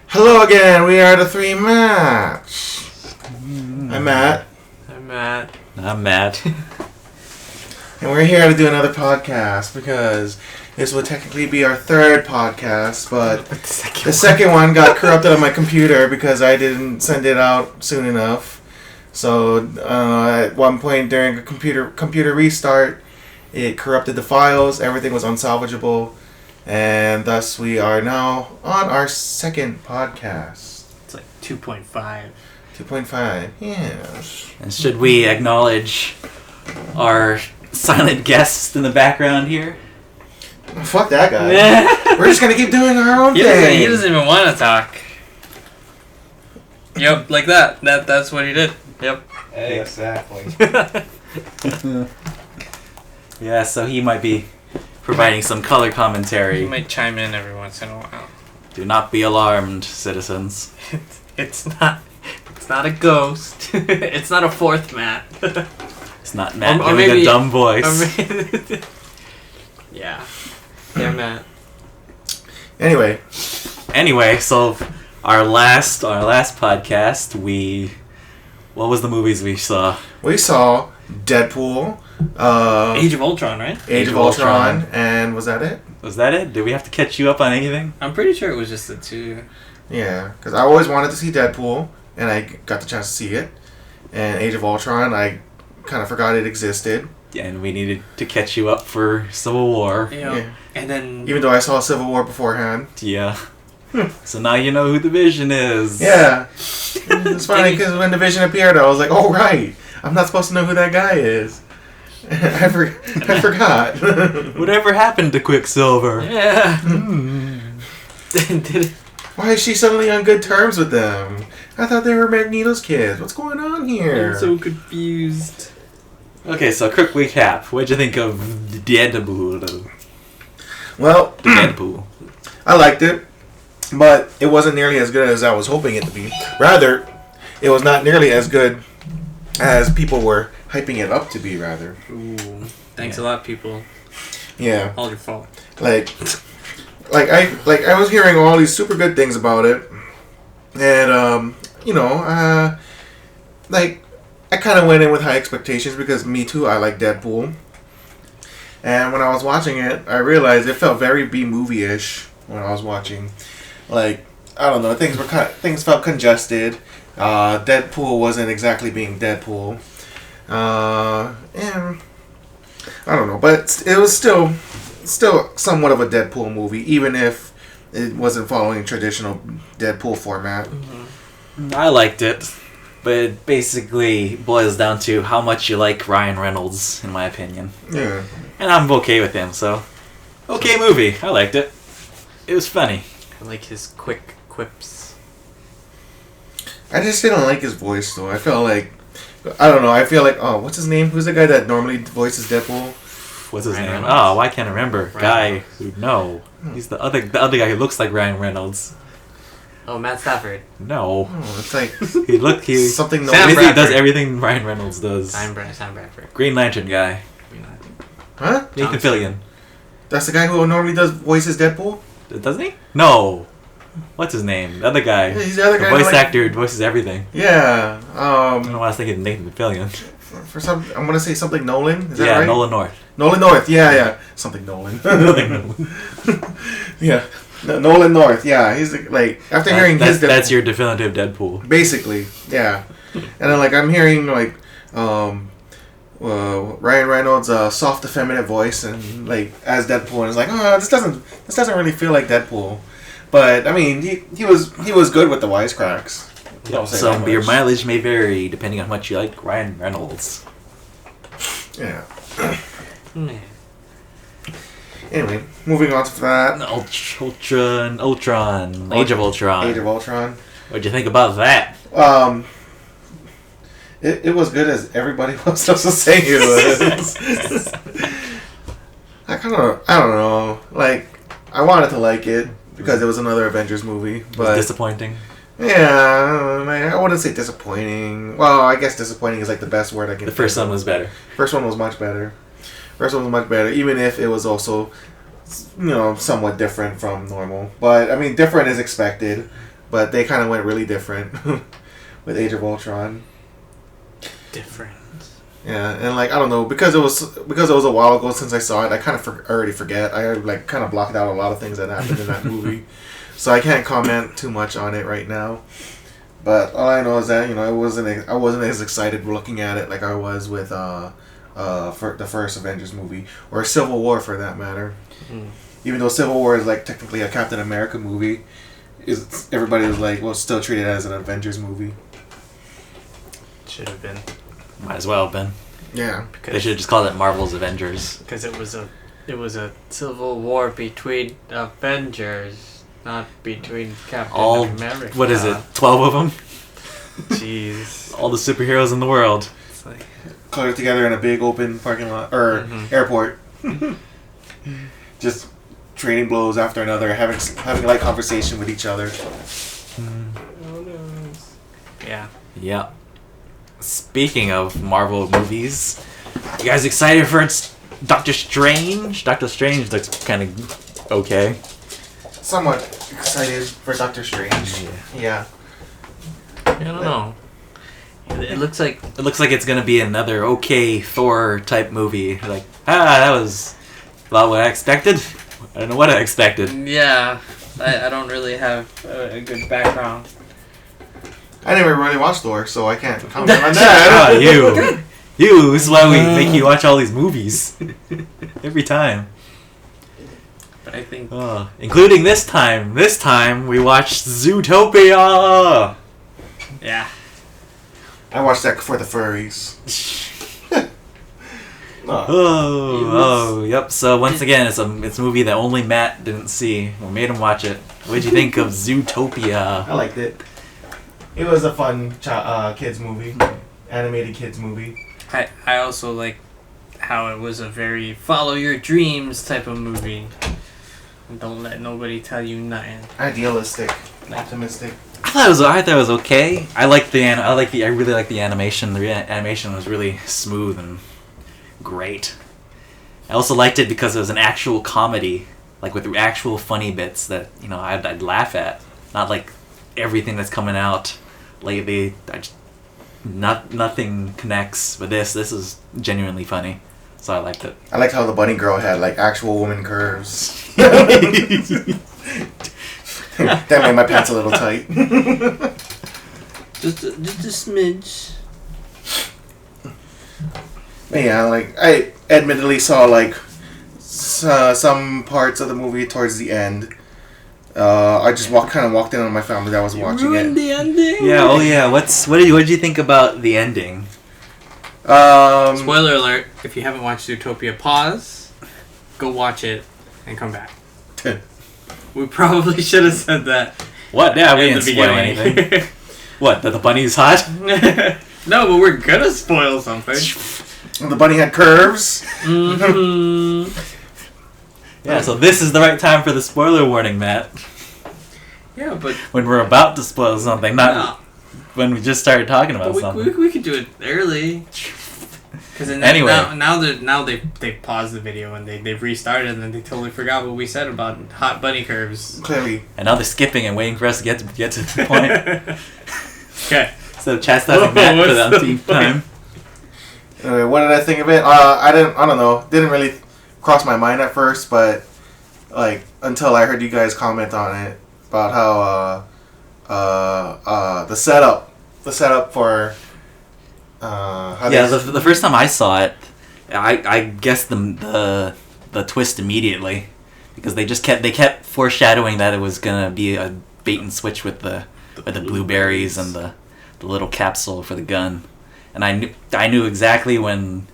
Hello again, we are the Three Match. I'm Matt. I'm Matt. I'm Matt. And we're here to do another podcast because this will technically be our third podcast, but the second one got corrupted on my computer because I didn't send it out soon enough. So at one point during a computer restart, it corrupted the files, everything was unsalvageable, and thus we are now on our second podcast. It's like 2.5. 2.5, yes. And should we acknowledge our silent guest in the background here? Fuck that guy. We're just gonna keep doing our own He thing. doesn't even want to talk. Yep, like that. That's what he did. Yep. Exactly. Yeah, so he might be providing some color commentary. He might chime in every once in a while. Do not be alarmed, citizens. It's not a ghost. It's not a fourth Matt. It's not Matt Or doing maybe- a dumb voice. Yeah. Yeah, Matt. Anyway, So our last podcast, what was the movies we saw? we saw Deadpool, Age of Ultron, right? Age of Ultron, and was that it? Was that it? Did we have to catch you up on anything? I'm pretty sure it was just the two. Yeah, because I always wanted to see Deadpool, and I got the chance to see it. And Age of Ultron, I kind of forgot it existed. And we needed to catch you up for Civil War. You know, Yeah. and then Even though I saw Civil War beforehand. Yeah. So now you know who the Vision is. Yeah. It's funny because when the Vision appeared, I was like, oh, right. I'm not supposed to know who that guy is. I forgot. Whatever happened to Quicksilver? yeah. Did it? Why is she suddenly on good terms with them? I thought they were Magneto's kids. What's going on here? I'm so confused. Okay, so quick recap. What'd you think of Deadpool? Well, Deadpool. I liked it, but it wasn't nearly as good as I was hoping it to be. Rather, it was not nearly as good as people were hyping it up to be, rather. Ooh. Thanks a lot, people. Yeah. All your fault. Like I was hearing all these super good things about it, and I kind of went in with high expectations because me too, I like Deadpool. And when I was watching it, I realized it felt very B-movie-ish when I was watching. Like, I don't know, things felt congested. Deadpool wasn't exactly being Deadpool. And I don't know, but it was still somewhat of a Deadpool movie, even if it wasn't following traditional Deadpool format. Mm-hmm. I liked it, but it basically boils down to how much you like Ryan Reynolds, in my opinion. Yeah. And I'm okay with him, so... Okay movie. I liked it. It was funny. I like his quick quips. I just didn't like his voice, though. I felt like... I don't know, I feel like... Oh, what's his name? Who's the guy that normally voices Deadpool? What's his Ryan name? Reynolds. Oh, I can't remember. Ryan Guy Reynolds. who... No. He's the other guy who looks like Ryan Reynolds. Oh, Matt Stafford. No. Oh, it's like... He something... Sam No, basically does Bradford. everything Ryan Reynolds does. Sam Bradford. Green Lantern guy. huh? Nathan Johnson. Fillion. That's the guy who normally does voices Deadpool? Doesn't he? No. What's his name? The other guy. Yeah, he's the other guy. voice like- actor who voices everything. Yeah. I don't know why I was thinking Nathan Fillion. For some... I'm gonna say something Nolan. Is that Yeah, right? Nolan North. Nolan North. Yeah. Something Nolan. Yeah. Nolan North. Yeah. He's like... After hearing his... That's your definitive Deadpool. Basically, yeah. And then I'm hearing Ryan Reynolds' soft, effeminate voice, and as Deadpool, and it's like, oh, this doesn't really feel like Deadpool. But I mean, he was good with the wisecracks. Don't say So that your much. mileage may vary depending on how much you like Ryan Reynolds. Yeah. Man. Anyway, moving on to that. Ultron, Age of Ultron. Age of Ultron. What'd you think about that? It was good as everybody was supposed to say it was. I don't know. I wanted to like it because it was another Avengers movie, Was but it disappointing? yeah, I wouldn't say disappointing. Well, I guess disappointing is the best word I can. The first think one of. was better. First one was much better. Even if it was also, somewhat different from normal. But I mean, different is expected. but they kind of went really different with Age of Ultron. Different. Yeah, and like I don't know because it was a while ago since I saw it. I kind of already forget. I like kind of blocked out a lot of things that happened in that movie, so I can't comment too much on it right now. But all I know is that I wasn't as excited looking at it like I was with for the first Avengers movie or Civil War for that matter. Even though Civil War is like technically a Captain America movie, everybody was like, well, still treated as an Avengers movie. Should have been. Might as well have been. Yeah. They should have just called it Marvel's Avengers. Because it was a civil war between Avengers, not between Captain America. What is it? 12 of them? Jeez. All the superheroes in the world. It's like Cluttered together in a big open parking lot or airport. Just trading blows after another, having light conversation with each other. oh no. Yeah. Yeah. Speaking of Marvel movies, you guys excited for Doctor Strange? Doctor Strange looks kind of okay. Somewhat excited for Doctor Strange. Yeah. I don't know. It looks like it's gonna be another okay Thor type movie. Like, that was about what I expected. I don't know what I expected. Yeah. I don't really have a good background. I never really watched Thor, so I can't comment on that. You. This is why we make you watch all these movies every time. But I think, including this time. This time we watched Zootopia. yeah. I watched that for the furries. Yep. So once again, it's a movie that only Matt didn't see. We made him watch it. What'd you think of Zootopia? I liked it. It was a fun kids movie, animated kids movie. I also like how it was a very follow your dreams type of movie. And don't let nobody tell you nothing. Idealistic, optimistic. I thought it was okay. I really like the animation. The animation was really smooth and great. I also liked it because it was an actual comedy, like with actual funny bits that I'd laugh at, not like everything that's coming out lately. Nothing connects with this. This is genuinely funny, so I liked it. I liked how the bunny girl had like actual woman curves. That made my pants a little tight. just a smidge. But yeah, like I admittedly saw like some parts of the movie towards the end. I just kind of walked in on my family that was watching it. The ending. Yeah. Oh yeah. What did you think about the ending? Spoiler alert! If you haven't watched Zootopia, pause, go watch it, and come back. We probably should have said that. What? Yeah, we didn't spoil anything. What? That the bunny's hot? No, but we're gonna spoil something. The bunny had curves. Mm-hmm. Yeah, so this is the right time for the spoiler warning, Matt. Yeah, but when we're about to spoil something, not when we just started talking about something. We could do it early. Because anyway, now they've paused the video and they've restarted and then they totally forgot what we said about hot bunny curves. Clearly. And now they're skipping and waiting for us to get to the point. Okay. So chastising Matt for the umpteenth time. Anyway, what did I think of it? I don't know. Didn't really cross my mind at first, but like until I heard you guys comment on it about how the setup for the first time I saw it, I guessed the twist immediately because they kept foreshadowing that it was gonna be a bait and switch with the blueberries and the little capsule for the gun, and I knew exactly when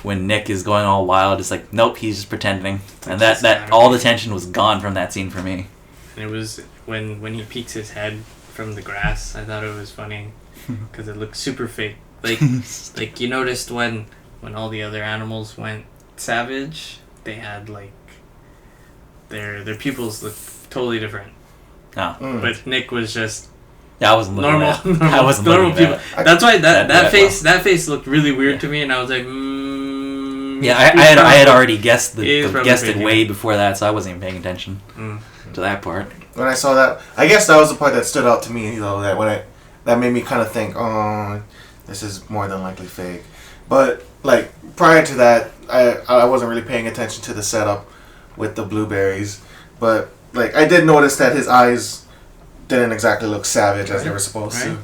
Nick is going all wild. It's like, nope, he's just pretending, and that all the tension was gone from that scene for me. And it was when he peeks his head from the grass. I thought it was funny because it looked super fake. Like you noticed when all the other animals went savage, they had like their pupils looked totally different. Oh. But Nick was just I wasn't looking normal. at that. I wasn't normal looking people. at that. That's why that face looked really weird to me, and I was like, Yeah, I had already guessed guessed it fake, way yeah. before that, so I wasn't even paying attention to that part. When I saw that, I guess that was the part that stood out to me, though. That made me kind of think, oh, this is more than likely fake. But like prior to that, I wasn't really paying attention to the setup with the blueberries. But like I did notice that his eyes didn't exactly look savage as they were supposed to.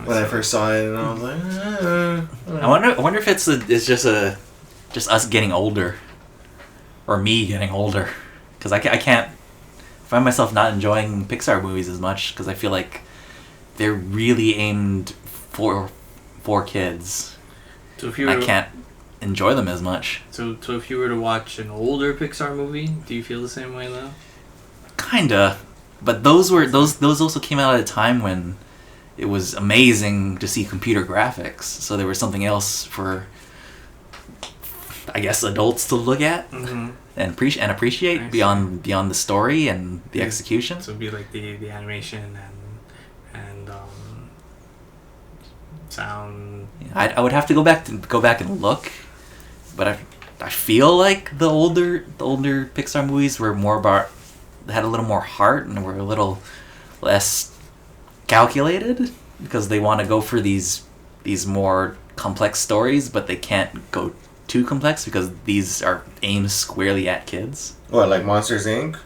When I first saw it, and I was like, I wonder if it's just us getting older, or me getting older, because I can't find myself not enjoying Pixar movies as much because I feel like they're really aimed for kids. So if you I can't enjoy them as much. So if you were to watch an older Pixar movie, do you feel the same way though? Kinda, but those also came out at a time when it was amazing to see computer graphics. So there was something else for, I guess, adults to look at and appreciate beyond the story and the execution. So it'd be like the animation and sound. I would have to go back and look, but I feel like the older Pixar movies were more about, they had a little more heart and were a little less calculated because they want to go for these more complex stories, but they can't go too complex because these are aimed squarely at kids. what, like Monsters Inc?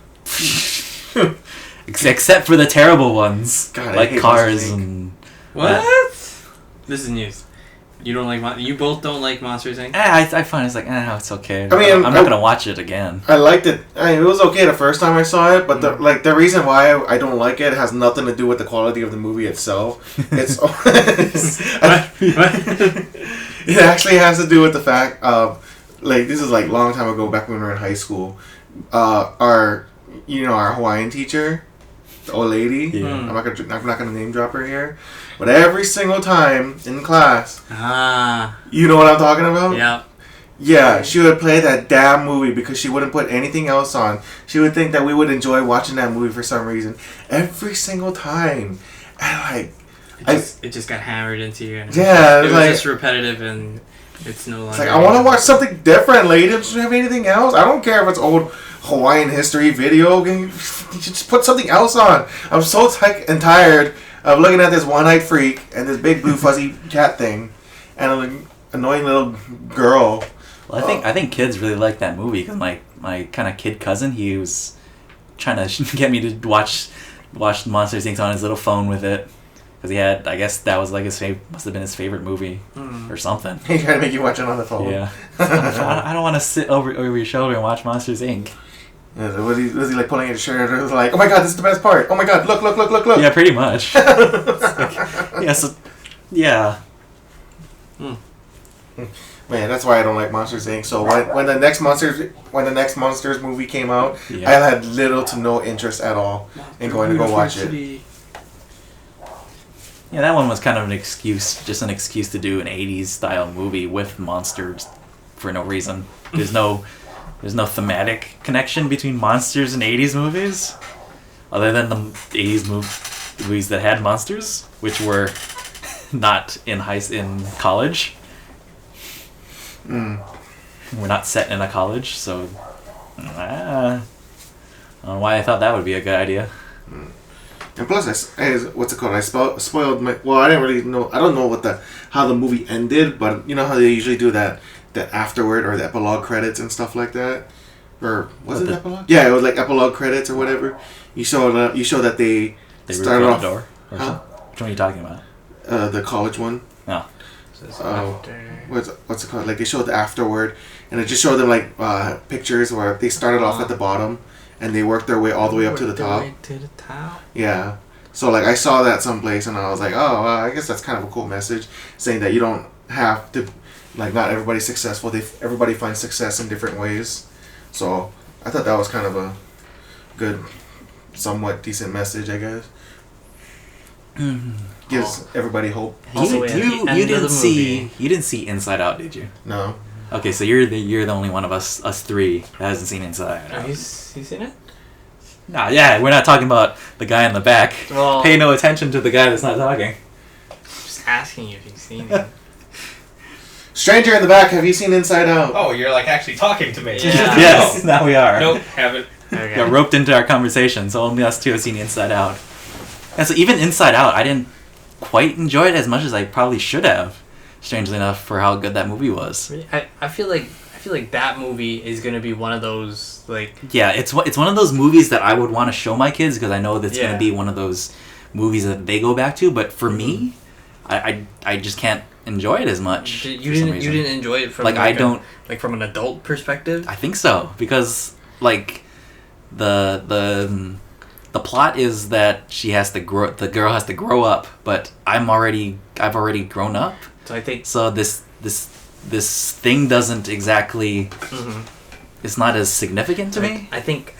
Except for the terrible ones, God, I like hate Cars Monsters, Inc. and What? This is news. You don't like you both don't like Monsters Inc. I find it's like it's okay. I mean, I'm not gonna watch it again. I liked it. I mean, it was okay the first time I saw it, but the reason why I don't like it has nothing to do with the quality of the movie itself. It actually has to do with the fact of, like, this is like a long time ago, back when we were in high school. Our Hawaiian teacher, the old lady. Yeah. I'm not gonna name drop her here, but every single time in class, you know what I'm talking about? Yeah. Yeah, she would play that damn movie because she wouldn't put anything else on. She would think that we would enjoy watching that movie for some reason. Every single time. And It just got hammered into you. And yeah, it was like, just repetitive and it's no longer... it's like, I want to watch something different, lady. Does you have anything else? I don't care if it's old Hawaiian history video. You just put something else on. I'm so tired of looking at this one-eyed freak and this big blue fuzzy cat thing and an annoying little girl. Well, I think kids really like that movie because my kind of kid cousin, he was trying to get me to watch Monsters Inc. on his little phone with it because he had, I guess that was like must have been his favorite movie or something. He tried to make you watch it on the phone. Yeah. I don't want to sit over your shoulder and watch Monsters Inc. Yeah, was he like pulling at his shirt? It was like, oh my god, this is the best part. Oh my god, look. Yeah, pretty much. Yeah. Man, that's why I don't like Monsters Inc. So when the next Monsters movie came out, Yeah. I had little to no interest at all in going to go watch it. Yeah, that one was kind of an excuse to do an 80s style movie with monsters for no reason. There's no thematic connection between monsters and 80s movies other than the 80s movies that had monsters, which were not in college. We're not set in a college, so I don't know why I thought that would be a good idea. And plus, what's it called? I spoiled my. Well, I didn't really know. I don't know how the movie ended, but you know how they usually do that afterward or the epilogue credits and stuff like that, or was it epilogue? Yeah, it was like epilogue credits or whatever. You show that they started off. The door. Or something? Which one are you talking about? The college one. No. What's it called? Like they showed the afterward, and it just showed them like pictures where they started off at the bottom, and they worked their way all the way up to the top. Yeah. So like I saw that someplace, and I was like, oh, I guess that's kind of a cool message, saying that you don't have to, like, not everybody's successful. Everybody finds success in different ways. So I thought that was kind of a good, somewhat decent message, I guess. Gives everybody hope. You didn't see Inside Out, did you? No. Okay, so you're the only one of us three that hasn't seen Inside Out. Have you seen it? Nah, yeah, we're not talking about the guy in the back. Well, pay no attention to the guy that's not talking. Just asking you if you've seen it. Stranger in the back, have you seen Inside Out? Oh, you're like actually talking to me. Yeah. Yes, now we are. Nope, haven't. Okay. Got roped into our conversation, so only us two have seen Inside Out. And so even Inside Out, I didn't quite enjoy it as much as I probably should have, strangely enough, for how good that movie was. I feel like that movie is gonna be one of those like. Yeah, it's one of those movies that I would want to show my kids because I know that's going to be one of those movies that they go back to. But for me, I just can't enjoy it as much. You didn't enjoy it from like I don't like from an adult perspective. I think so because like the plot is that she has to grow. The girl has to grow up, but I've already grown up. So I think this thing doesn't exactly. Mm-hmm. It's not as significant to me. I think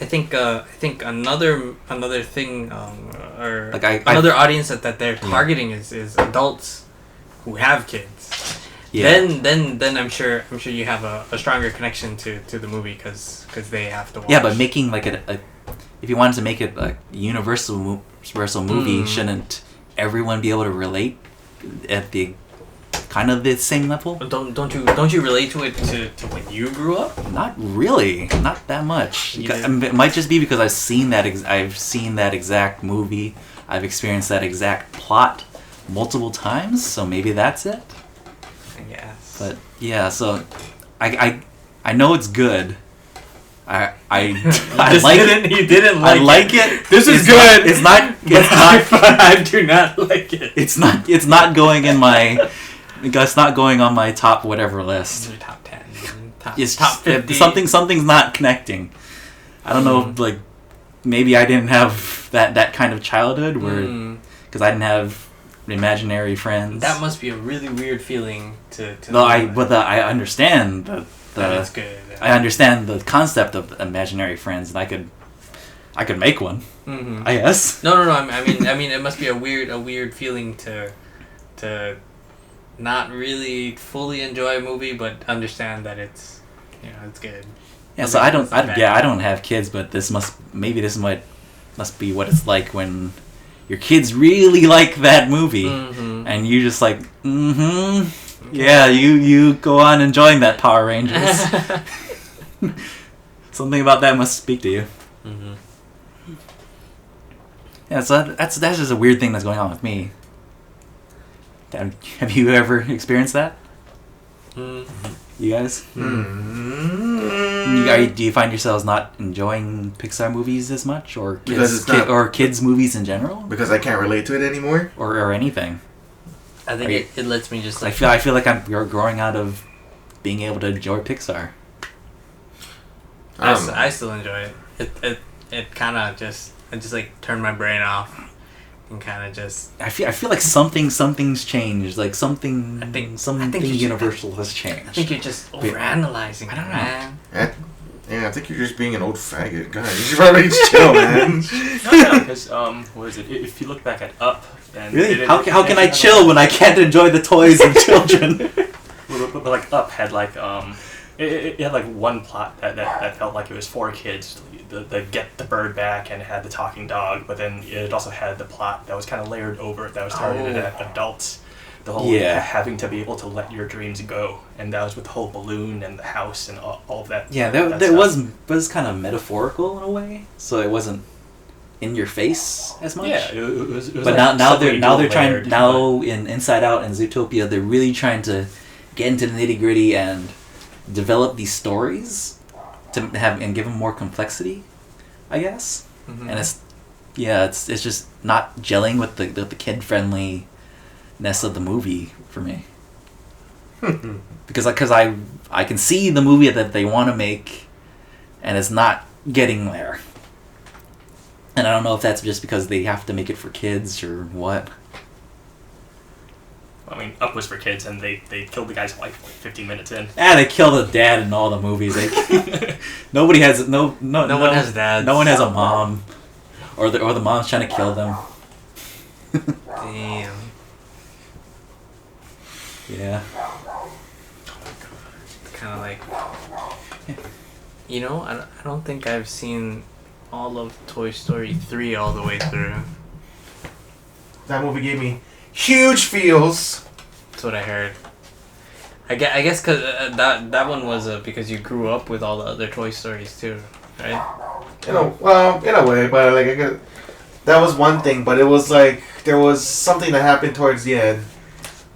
another thing or Like another audience that they're targeting is adults who have kids. Yeah. Then I'm sure you have a stronger connection to the movie because they have to watch. Yeah, but making like if you wanted to make it a universal movie, shouldn't everyone be able to relate at the kind of the same level? Don't you relate to it to when you grew up? Not really, not that much. It might just be because I've seen that exact movie. I've experienced that exact plot multiple times, so maybe that's it. I guess. But yeah, so I know it's good. I like it. You didn't like I like it. This is It's good. It's not. I do not like it. It's not going in my. It's not going on my top whatever list. Top 10. It's top 50. Something's not connecting. I don't know. Like maybe I didn't have that kind of childhood where because I didn't have imaginary friends. That must be a really weird feeling to. No, I understand that's good. I understand the concept of imaginary friends, and I could make one. Mm-hmm. I guess. No. I mean, it must be a weird feeling to not really fully enjoy a movie, but understand that it's it's good. Yeah. So I don't have kids, but this must be what it's like when your kids really like that movie, and you just like, yeah, you go on enjoying that Power Rangers. Something about that must speak to you. Mm-hmm. Yeah, so that's just a weird thing that's going on with me. Have you ever experienced that? You guys? Do you find yourselves not enjoying Pixar movies as much, or kids movies in general? Because I can't relate to it anymore, or anything. I think it lets me just. Like, I feel like I'm growing out of being able to enjoy Pixar. I still enjoy it. It kind of just like turned my brain off and kind of just. I feel like something's changed. Like something. I think universal has changed. I think you're just overanalyzing. I don't know. Man. Yeah, I think you're just being an old faggot. God, you should probably chill, man. No, because what is it? If you look back at Up, and really, how can I chill when I can't enjoy the toys of children? but like Up had like it had like one plot that felt like it was for kids. The get the bird back, and it had the talking dog, but then it also had the plot that was kind of layered over it that was targeted at adults. The whole having to be able to let your dreams go, and that was with the whole balloon and the house and all of that. Yeah, that was kind of metaphorical in a way, so it wasn't in your face as much. Yeah, it was but like now they're trying in Inside Out and Zootopia, they're really trying to get into the nitty gritty and develop these stories to have and give them more complexity, I guess. And it's just not gelling with the kid friendliness of the movie for me. because I can see the movie that they want to make, and it's not getting there. And I don't know if that's just because they have to make it for kids or what. I mean, Up was for kids, and they killed the guy's wife like 15 minutes in. They kill the dad in all the movies. Nobody has no one has dads. No one has a mom, or the mom's trying to kill them. Damn. Yeah. Kind of like, I don't think I've seen all of Toy Story 3 all the way through. That movie gave me huge feels. That's what I heard. I guess because that one was because you grew up with all the other Toy Stories too, right? In a way, but like that was one thing. But it was like there was something that happened towards the end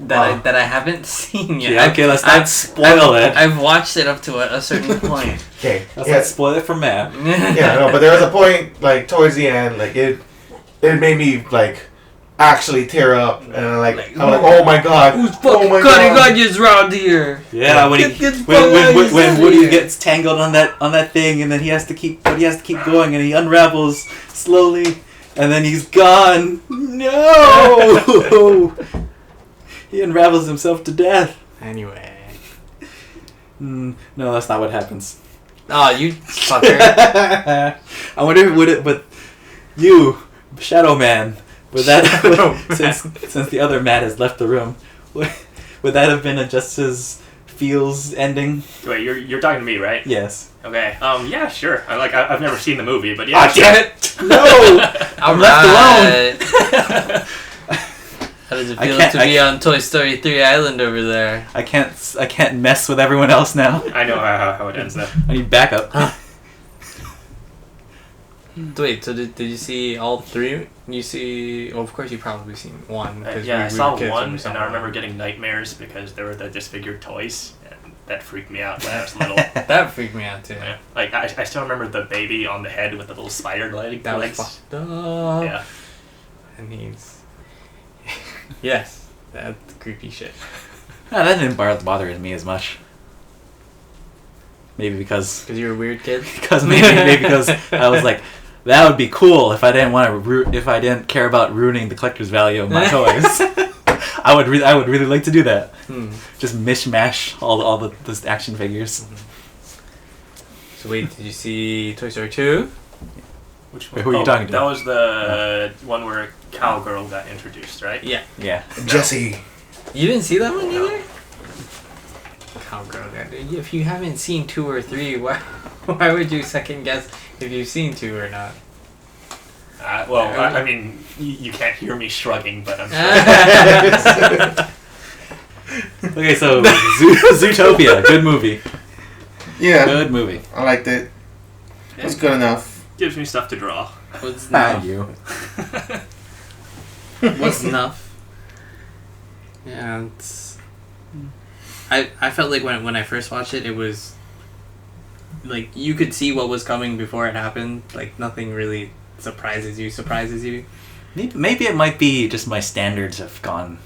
That I haven't seen yet. Yeah, okay, let's not spoil it. I've watched it up to a certain point. Okay, Let's not spoil it for Matt. Yeah, no, but there was a point like towards the end, like it made me like actually tear up, and I'm like, oh my god, who's fucking cutting onions around here? Yeah, when Woody gets tangled on that thing, and then he has to keep going, and he unravels slowly, and then he's gone. No, he unravels himself to death. Anyway, no, that's not what happens. Oh, you fucker! I wonder but you, Shadow Man. Would that since the other Matt has left the room, would that have been a Just as Feels ending? Wait, you're talking to me, right? Yes. Okay. Yeah, sure. I've never seen the movie, but yeah. Ah, damn it! No, I'm left alone. How does it feel to be on Toy Story 3 Island over there? I can't mess with everyone else now. I know how it ends though. I need backup. Wait, so did you see all three? You see... Well, of course you probably seen one. Yeah, I saw one, and I remember getting nightmares because there were the disfigured toys, and that freaked me out when I was little. That freaked me out, too. Yeah. Like, I still remember the baby on the head with the little spider legs. That was fucked up. Yeah. And he's... Yes, that's creepy shit. No, that didn't bother me as much. Maybe because you're a weird kid? maybe because I was like... That would be cool if I didn't care about ruining the collector's value of my toys. I would really like to do that. Just mishmash all the action figures. So wait, did you see Toy Story 2? Which one? Wait, who are you talking to? That was the one where Cowgirl got introduced, right? Yeah. Yeah. Jesse. You didn't see that one either? Cowgirl. If you haven't seen 2 or 3, why would you second guess if you've seen 2 or not? I mean, you can't hear me shrugging, but I'm sure. Okay, so Zootopia, good movie. Yeah. Good movie. I liked it. It was good enough. Gives me stuff to draw. What's Not enough? you. What's enough? Yeah, it's... I felt like when I first watched it, it was... Like, you could see what was coming before it happened. Like, nothing really surprises you. Maybe it might be just my standards have gone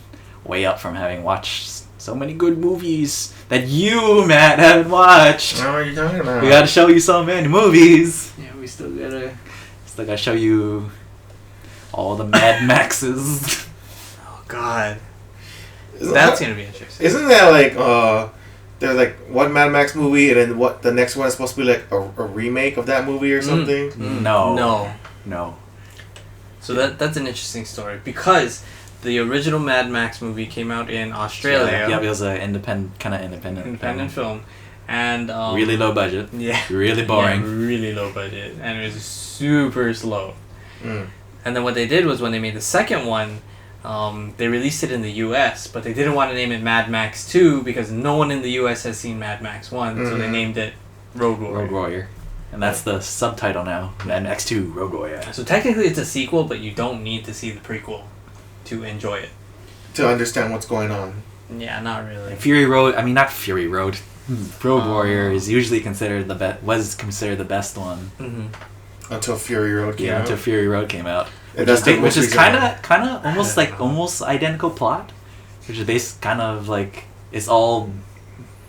way up from having watched so many good movies that you, Matt, haven't watched. What are you talking about? We gotta show you so many movies. Yeah, we still gotta gotta show you all the Mad Maxes. Oh, God. That's gonna be interesting. Isn't that like, there's like one Mad Max movie and then what the next one is supposed to be like a remake of that movie or something? No. So that's an interesting story because the original Mad Max movie came out in Australia. Yeah, it was an independent film, and really low budget. Yeah, really boring. Yeah, really low budget, and it was super slow. And then what they did was when they made the second one, they released it in the U.S., but they didn't want to name it Mad Max 2 because no one in the U.S. has seen Mad Max 1, so they named it Road Warrior. And that's the subtitle now. Mad Max 2, Road Warrior. So technically it's a sequel, but you don't need to see the prequel to enjoy it. To understand what's going on. Yeah, not really. Fury Road, not Fury Road. Road Warrior is usually considered the best one. Mm-hmm. Until Fury Road came out. Until Fury Road came out. Which is kind of almost identical plot. Which is based kind of like, it's all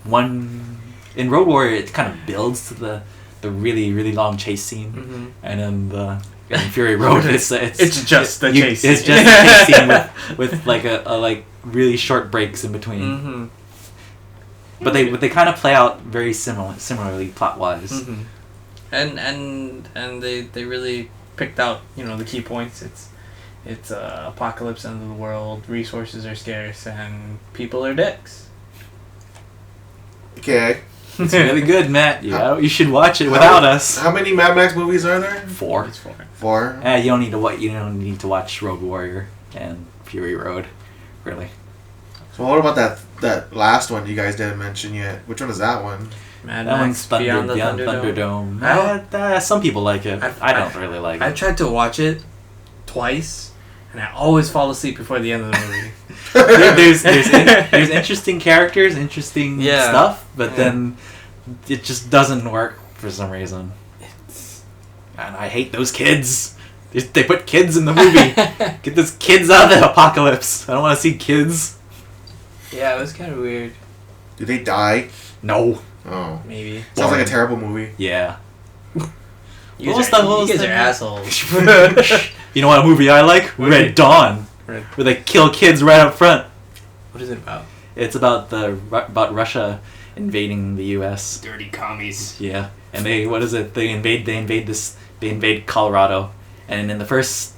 one... In Road Warrior, it kind of builds to the really, really long chase scene. And then in Fury Road, it's just the chase scene. It's just the chase scene with like a really short breaks in between. But they kind of play out very similarly plot wise. And they really picked out the key points. It's apocalypse, end of the world, resources are scarce, and people are dicks. Okay. It's really good, Matt. You should watch it without us. How many Mad Max movies are there? 4. It's 4. 4. You don't need to watch Road Warrior and Fury Road, really. Well, what about that last one you guys didn't mention yet? Which one is that one? Mad That Max one's Beyond the Thunderdome. Thunderdome. Some people like it. I don't really like I it. tried to watch it twice, and I always fall asleep before the end of the movie. There's interesting characters, interesting stuff, but then it just doesn't work for some reason. And I hate those kids. They put kids in the movie. Get those kids out of the apocalypse. I don't want to see kids. Yeah, it was kind of weird. Do they die? No. Oh. Maybe. Sounds like a terrible movie. Yeah. You guys are assholes. You know what movie I like? Red Dawn. Where they kill kids right up front. What is it about? It's about about Russia invading the U.S. Dirty commies. Yeah, and they invade Colorado, and in the first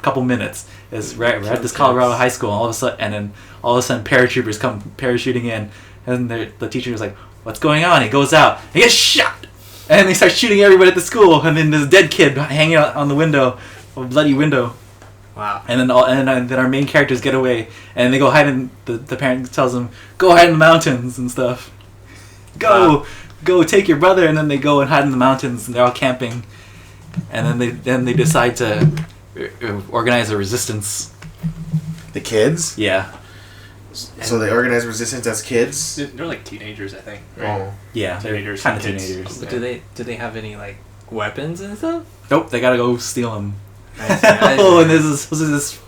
couple minutes, we're at this Colorado high school, and all of a sudden paratroopers come parachuting in, and the teacher is like, "What's going on?" He goes out, he gets shot, and they start shooting everybody at the school, and then there's a dead kid hanging out on the window, a bloody window. Wow. And then our main characters get away, and they go hide in the parent tells them, "Go hide in the mountains and stuff. Go take your brother," and then they go and hide in the mountains, and they're all camping, and then they decide to organize a resistance. The kids? Yeah. So they organize resistance as kids? They're like teenagers, I think. Right? Oh. Yeah, they're Teenagers, kind of kids. teenagers. But do they have any like weapons and stuff? Nope, they gotta go steal them. I see. Oh, and this is this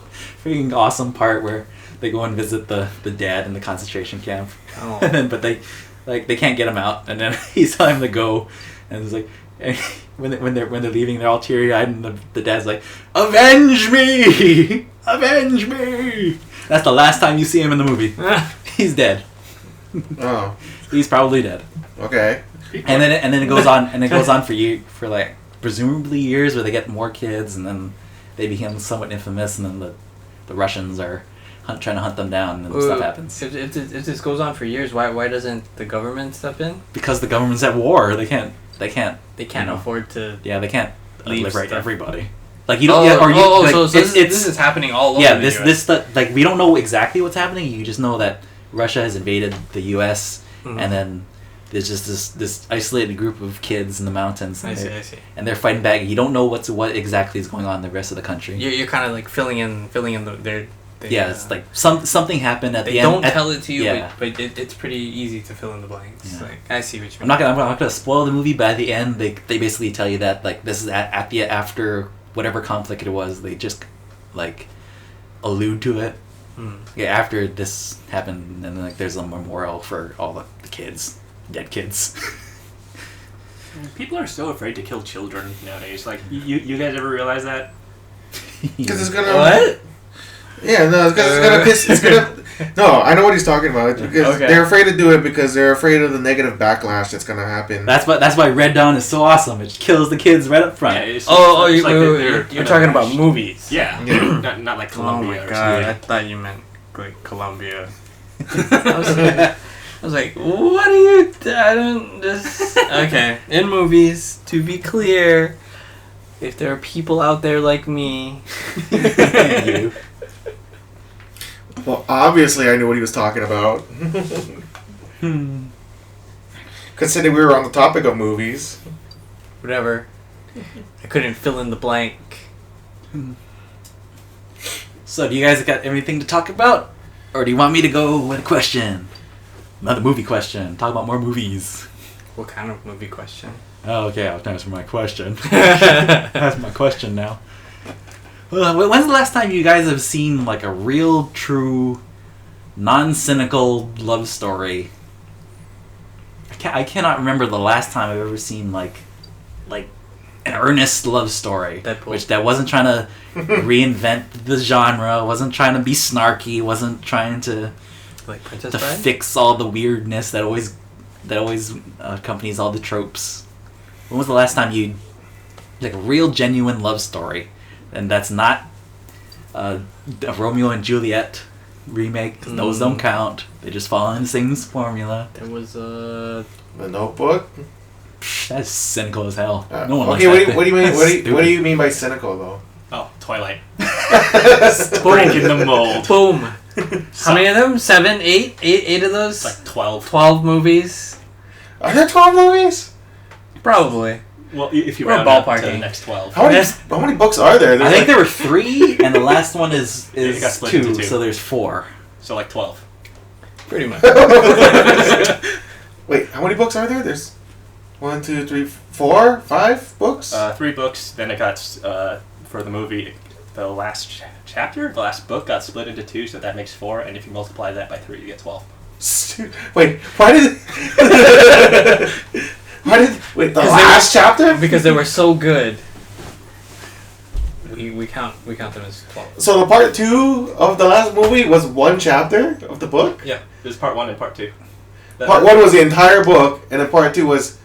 freaking awesome part where they go and visit the dad in the concentration camp. Oh. And then, but they can't get him out, and then he's telling him to go, and it's like, and when they're leaving, they're all teary eyed, and the dad's like, "Avenge me, avenge me." That's the last time you see him in the movie. He's dead. Oh. He's probably dead. Okay. And then it goes on for like presumably years, where they get more kids, and then they become somewhat infamous, and then the Russians are trying to hunt them down, and stuff happens. If this goes on for years, why doesn't the government step in? Because the government's at war. They can't Afford to. Yeah, they can't leave liberate stuff. everybody. Like you don't. So this is happening all over. Yeah, the US. this stuff, like we don't know exactly what's happening. You just know that Russia has invaded the U.S. And then there's just this isolated group of kids in the mountains. I see. And they're fighting back. You don't know what exactly is going on in the rest of the country. You're kind of like filling in their. It's like something happened at the end. They don't tell it to you, yeah. but it's pretty easy to fill in the blanks. Yeah. Like I see what you I'm mean. not gonna spoil the movie, but at the end they basically tell you that like this is after whatever conflict it was. They just like allude to it. Yeah, after this happened, and then like there's a memorial for all the kids, dead kids. People are so afraid to kill children nowadays. Like, you guys ever realize that? Because it's gonna... What? Yeah, no, because it's gonna piss... It's gonna... No, I know what he's talking about. It's because they're afraid to do it because they're afraid of the negative backlash that's gonna happen. That's why Red Dawn is so awesome. It kills the kids right up front. Yeah, you're talking about movies. Yeah, not like Colombia. Oh my or god, something. I thought you meant like Colombia. I was like, what are you? I don't just. Okay, in movies, to be clear, if there are people out there like me, You. Well, obviously I knew what he was talking about. Considering we were on the topic of movies. whatever, I couldn't fill in the blank. So, do you guys got everything to talk about, or do you want me to go with a question? Another movie question. Talk about more movies. What kind of movie question? Oh, okay. I'll answer my question. That's my question now. When's the last time you guys have seen like a real, true, non-cynical love story? I cannot remember the last time I've ever seen like an earnest love story. Deadpool. That wasn't trying to reinvent the genre, wasn't trying to be snarky, wasn't trying to Like Princess Bride? fix all the weirdness that always accompanies all the tropes. When was the last time you like a real genuine love story, and that's not a Romeo and Juliet remake? 'Cause those don't count. They just follow in the same formula. There was The Notebook? That's cynical as hell. No one okay, likes that what do you mean? thing. What do you mean by cynical though? Oh, Twilight. Boom. Breaking the mold. Boom. How many of them? 7, 8? 8 of those? It's like 12. 12 movies? Are there 12 movies? Probably. Well, if you We're round up to the ballparking. next 12. How many books are there? I There's think there were 3, and the last one is It got split 2, into 2. so there's 4. So like 12. Pretty much. Wait, how many books are there? There's 1, 2, 3, 4, 5 books? 3 books, then it got, for the movie, the last chapter, the last book got split into 2, so that makes 4, and if you multiply that by 3, you get 12. Wait, why did... Wait, the last chapter? Because they were so good. We count them as 12. So the part 2 of the last movie was 1 chapter of the book? Yeah, there's part 1 and part 2. Part 1 was the entire book, and then part 2 was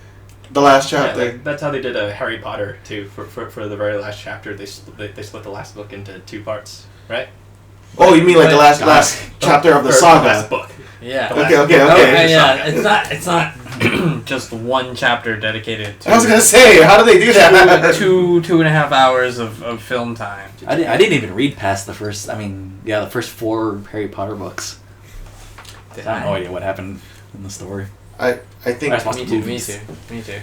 the last chapter. Yeah, that's how they did Harry Potter too. For the very last chapter, they split the last book into 2 parts, right? Oh, you mean like the last chapter of the saga? Last book. Yeah. Okay. Yeah, it's not just 1 chapter dedicated to. I was gonna say, how do they do that? 2.5 hours of film time. I didn't even read past the first. The first 4 Harry Potter books. I have no idea what happened in the story. I think Me too.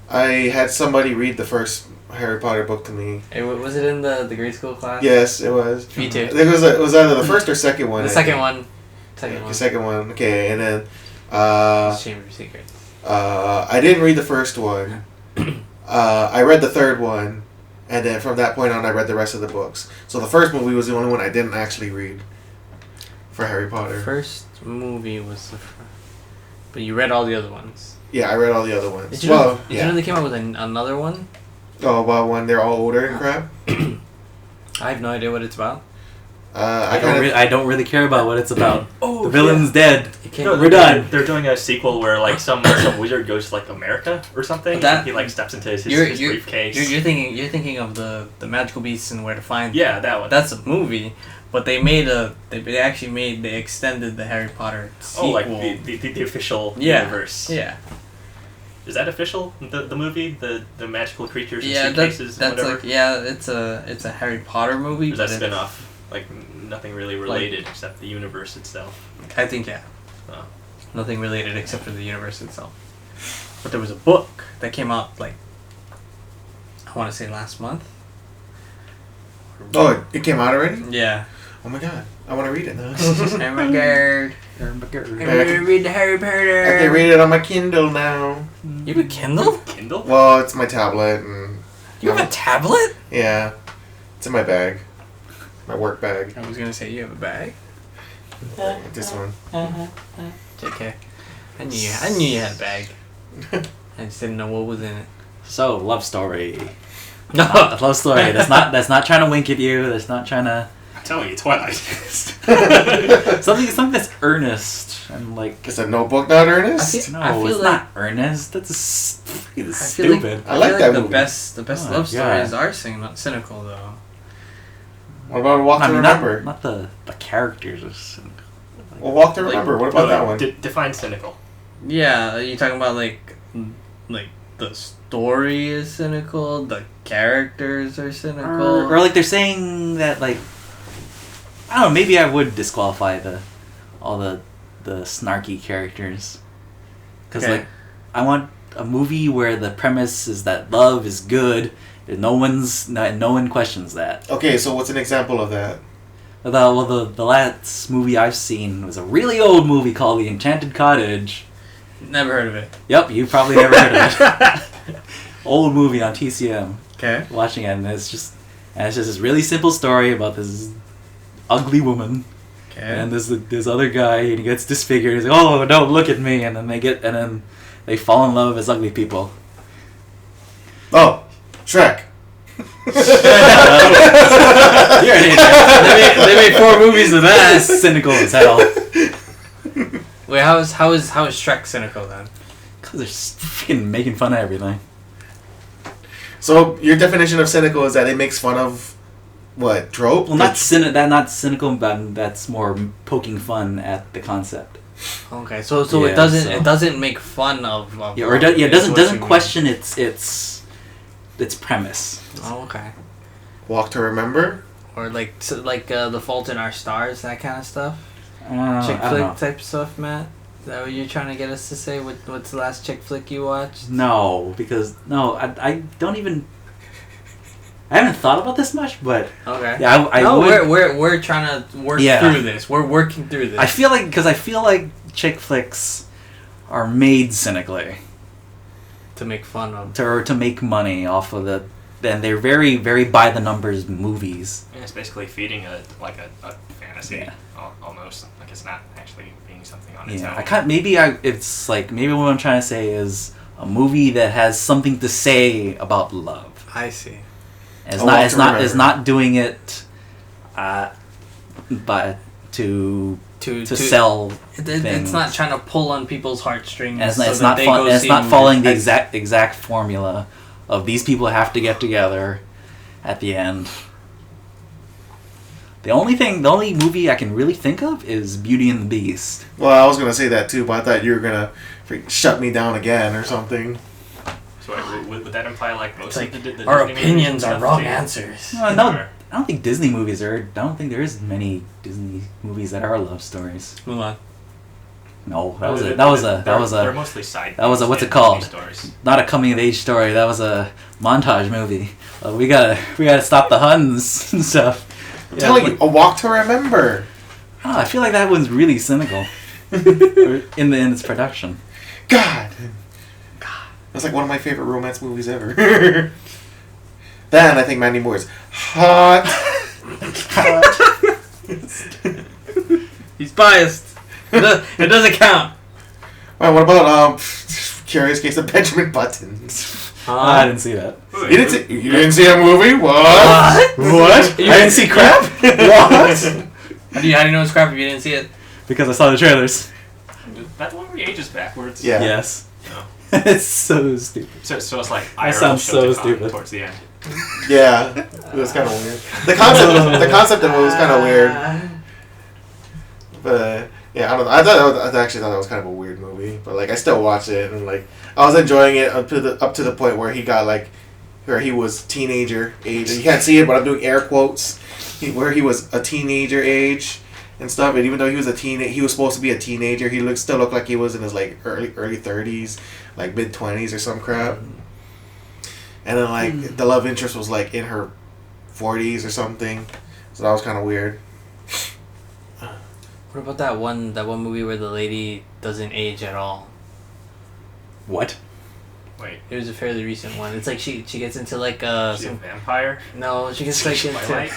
I had somebody read the first Harry Potter book to me. Was it in the grade school class? Yes, it was. Me too. It was either the first or second one. The second one. The second one. Okay, and then Chamber of Secrets. I didn't read the first one. I read the third one, and then from that point on, I read the rest of the books. So the first movie was the only one I didn't actually read for Harry Potter. First movie was the first. But you read all the other ones. Yeah, I read all the other ones. Did you know they came out with another one? Oh, well, when they're all older and crap? I have no idea what it's about. I don't really care about what it's about. Oh, the villain's dead. We're done. They're doing a sequel where like some wizard goes to like America or something. That- he like steps into his briefcase. You're thinking of the Magical Beasts and Where to Find Them. Yeah, that one. That's a movie, but they extended the Harry Potter sequel. Oh, like the official universe. Yeah. Is that official? The movie, the magical creatures and Yeah, suitcases and whatever. it's a Harry Potter movie. Or is that but spin-off? Like nothing really related except the universe itself. I think yeah. Oh. Nothing related except for the universe itself. But there was a book that came out I want to say last month. Oh, it came out already? Yeah. Oh my god, I want to read it now. Oh my god. I'm gonna read the Harry Potter. I can read it on my Kindle now. You have a Kindle? Kindle? Well, it's my tablet. And You have a tablet? Yeah. It's in my bag. My work bag. I was gonna say you have a bag. This one. It's okay. I knew you had a bag. I just didn't know what was in it. So, love story. No. Love story. That's not trying to wink at you. That's not trying to. I'm telling you, Twilight. something that's earnest and like. Is the Notebook not earnest? No, I feel it's like- not earnest. That's feel stupid. I like that the movie. best Oh, love stories God. are cynical though. What about Walk to Remember? Not the characters. Well, Walk to Remember. What about that one? Define cynical. Yeah, are you talking about like the story is cynical, the characters are cynical, Or like they're saying that like I don't know, maybe I would disqualify all the snarky characters. Cuz Okay. like I want a movie where the premise is that love is good and no one questions that. Okay, so what's an example of that? The last movie I've seen was a really old movie called The Enchanted Cottage. Never heard of it. Yep, you probably never heard of it. Old movie on TCM. Okay. Watching it, and it's just this really simple story about this ugly woman, Okay. and this other guy, and he gets disfigured. He's like, "Oh, don't look at me," and then they fall in love as ugly people. Oh, Shrek. You're an idiot. They made 4 movies of that. That's cynical as hell. Wait, how is Shrek cynical then? Because they're freaking making fun of everything. So your definition of cynical is that it makes fun of what, trope? Well, not cynical, but that's more poking fun at the concept. Okay, so Yeah, it doesn't make fun of Yeah, or it doesn't question its premise. Oh, okay. Walk to Remember. or like The Fault in Our Stars, that kind of stuff. Chick I don't know. flick type stuff, Matt. Is that what you're trying to get us to say? What's the last chick flick you watched? No, because I don't even. I haven't thought about this much, but Okay. yeah, I would. We're trying to work through this. We're working through this. I feel like chick flicks are made cynically to make fun of. to make money off of the. And they're very, very by the numbers movies. Yeah, it's basically feeding a fantasy, Yeah. almost. Like it's not actually being something on its own. Yeah, it's like maybe what I'm trying to say is a movie that has something to say about love. I see. It's not doing it, but to sell. It's not trying to pull on people's heartstrings. And it's not following the exact formula of these people have to get together at the end. The only movie I can really think of is Beauty and the Beast. Well, I was gonna say that too, but I thought you were gonna shut me down again or something. So would that imply like most of the our Disney opinions movies are and wrong stuff, answers? No, I don't think Disney movies are. I don't think there is many Disney movies that are love stories. Mulan. No, They're mostly side. what's it Disney called? Stories. Not a coming of age story. That was a montage movie. We gotta stop the Huns and stuff. I'm telling you, A Walk to Remember. I feel like that one's really cynical in its production. God. That's like one of my favorite romance movies ever. Then I think Mandy Moore is hot. He's biased. It doesn't count. Well, what about Curious Case of Benjamin Button? I didn't see that. You didn't see a movie? What? What? I didn't see crap? What? How do you know it's crap if you didn't see it? Because I saw the trailers. That one where he ages backwards. Yeah. Yes. No. It's so stupid. So it's like That sounds so stupid. towards the end. Yeah. It was kind of weird. The concept of it was kind of weird. But yeah, I don't know. I actually thought that was kind of a weird movie. But like, I still watched it and like, I was enjoying it up to the point where he got like, where he was teenager age. You can't see it, but I'm doing air quotes. Where he was a teenager age and stuff. And even though he was he was supposed to be a teenager. He still looked like he was in his like early 30s, like mid 20s or some crap. And then like the love interest was like in her 40s or something. So that was kind of weird. What about that one movie where the lady doesn't age at all? What? Wait. It was a fairly recent one. It's like she gets into like She's a vampire? No, she gets like into. Twilight?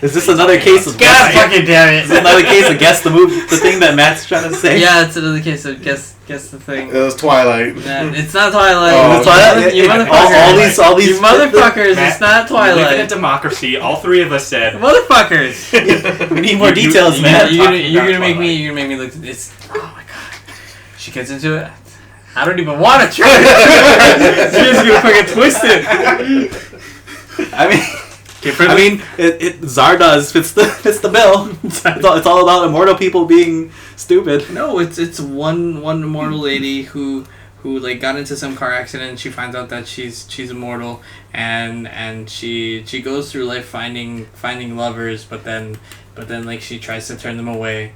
Is this another case of God fucking damn it! Is this another case of guess the movie, the thing that Matt's trying to say? Yeah, it's another case of guess the thing. It was Twilight. Nah, it's not Twilight. Oh, It's Twilight? You motherfuckers. All these You motherfuckers. Matt, It's not We live in a Twilight. democracy. All three of us said. Motherfuckers. We need more details, man. You're talking gonna about make Twilight. me look. It's oh my god. She gets into it. I don't even want to try it. She's gonna fucking twist it. I mean, Zardoz fits the bill. It's all about immortal people being stupid. No, it's one immortal lady who like got into some car accident and she finds out that she's immortal and she goes through life finding lovers but then like she tries to turn them away.